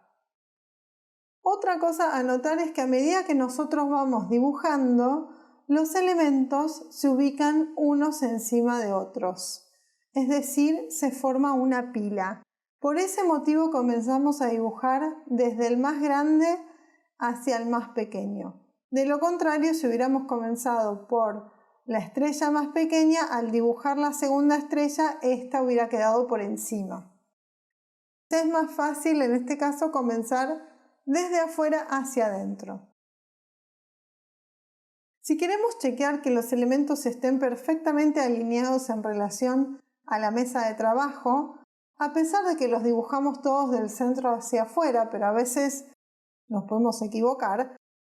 Otra cosa a notar es que a medida que nosotros vamos dibujando, los elementos se ubican unos encima de otros. Es decir, se forma una pila. Por ese motivo comenzamos a dibujar desde el más grande hacia el más pequeño. De lo contrario, si hubiéramos comenzado por la estrella más pequeña, al dibujar la segunda estrella, esta hubiera quedado por encima. Es más fácil en este caso comenzar desde afuera hacia adentro. Si queremos chequear que los elementos estén perfectamente alineados en relación a la mesa de trabajo, a pesar de que los dibujamos todos del centro hacia afuera, pero a veces nos podemos equivocar,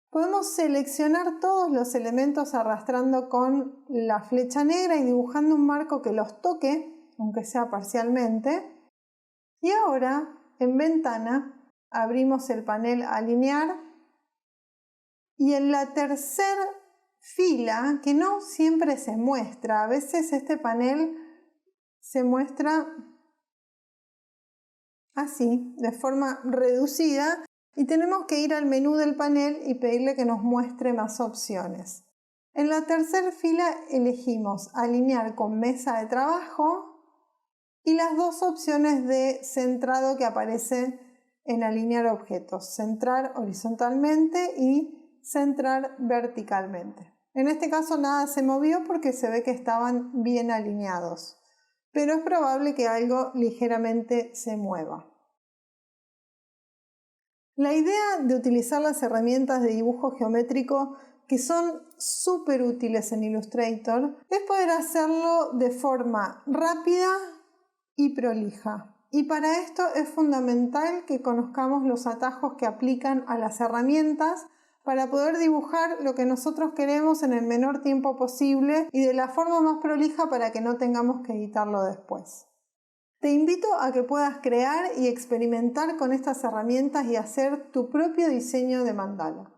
podemos seleccionar todos los elementos arrastrando con la flecha negra y dibujando un marco que los toque, aunque sea parcialmente. Y ahora, en Ventana, abrimos el panel Alinear y en la tercera fila, que no siempre se muestra, a veces este panel se muestra así, de forma reducida, y tenemos que ir al menú del panel y pedirle que nos muestre más opciones. En la tercera fila elegimos Alinear con mesa de trabajo y las dos opciones de centrado que aparecen en Alinear objetos, centrar horizontalmente y centrar verticalmente. En este caso nada se movió porque se ve que estaban bien alineados, pero es probable que algo ligeramente se mueva. La idea de utilizar las herramientas de dibujo geométrico que son súper útiles en Illustrator es poder hacerlo de forma rápida y prolija. Y para esto es fundamental que conozcamos los atajos que aplican a las herramientas para poder dibujar lo que nosotros queremos en el menor tiempo posible y de la forma más prolija para que no tengamos que editarlo después. Te invito a que puedas crear y experimentar con estas herramientas y hacer tu propio diseño de mandala.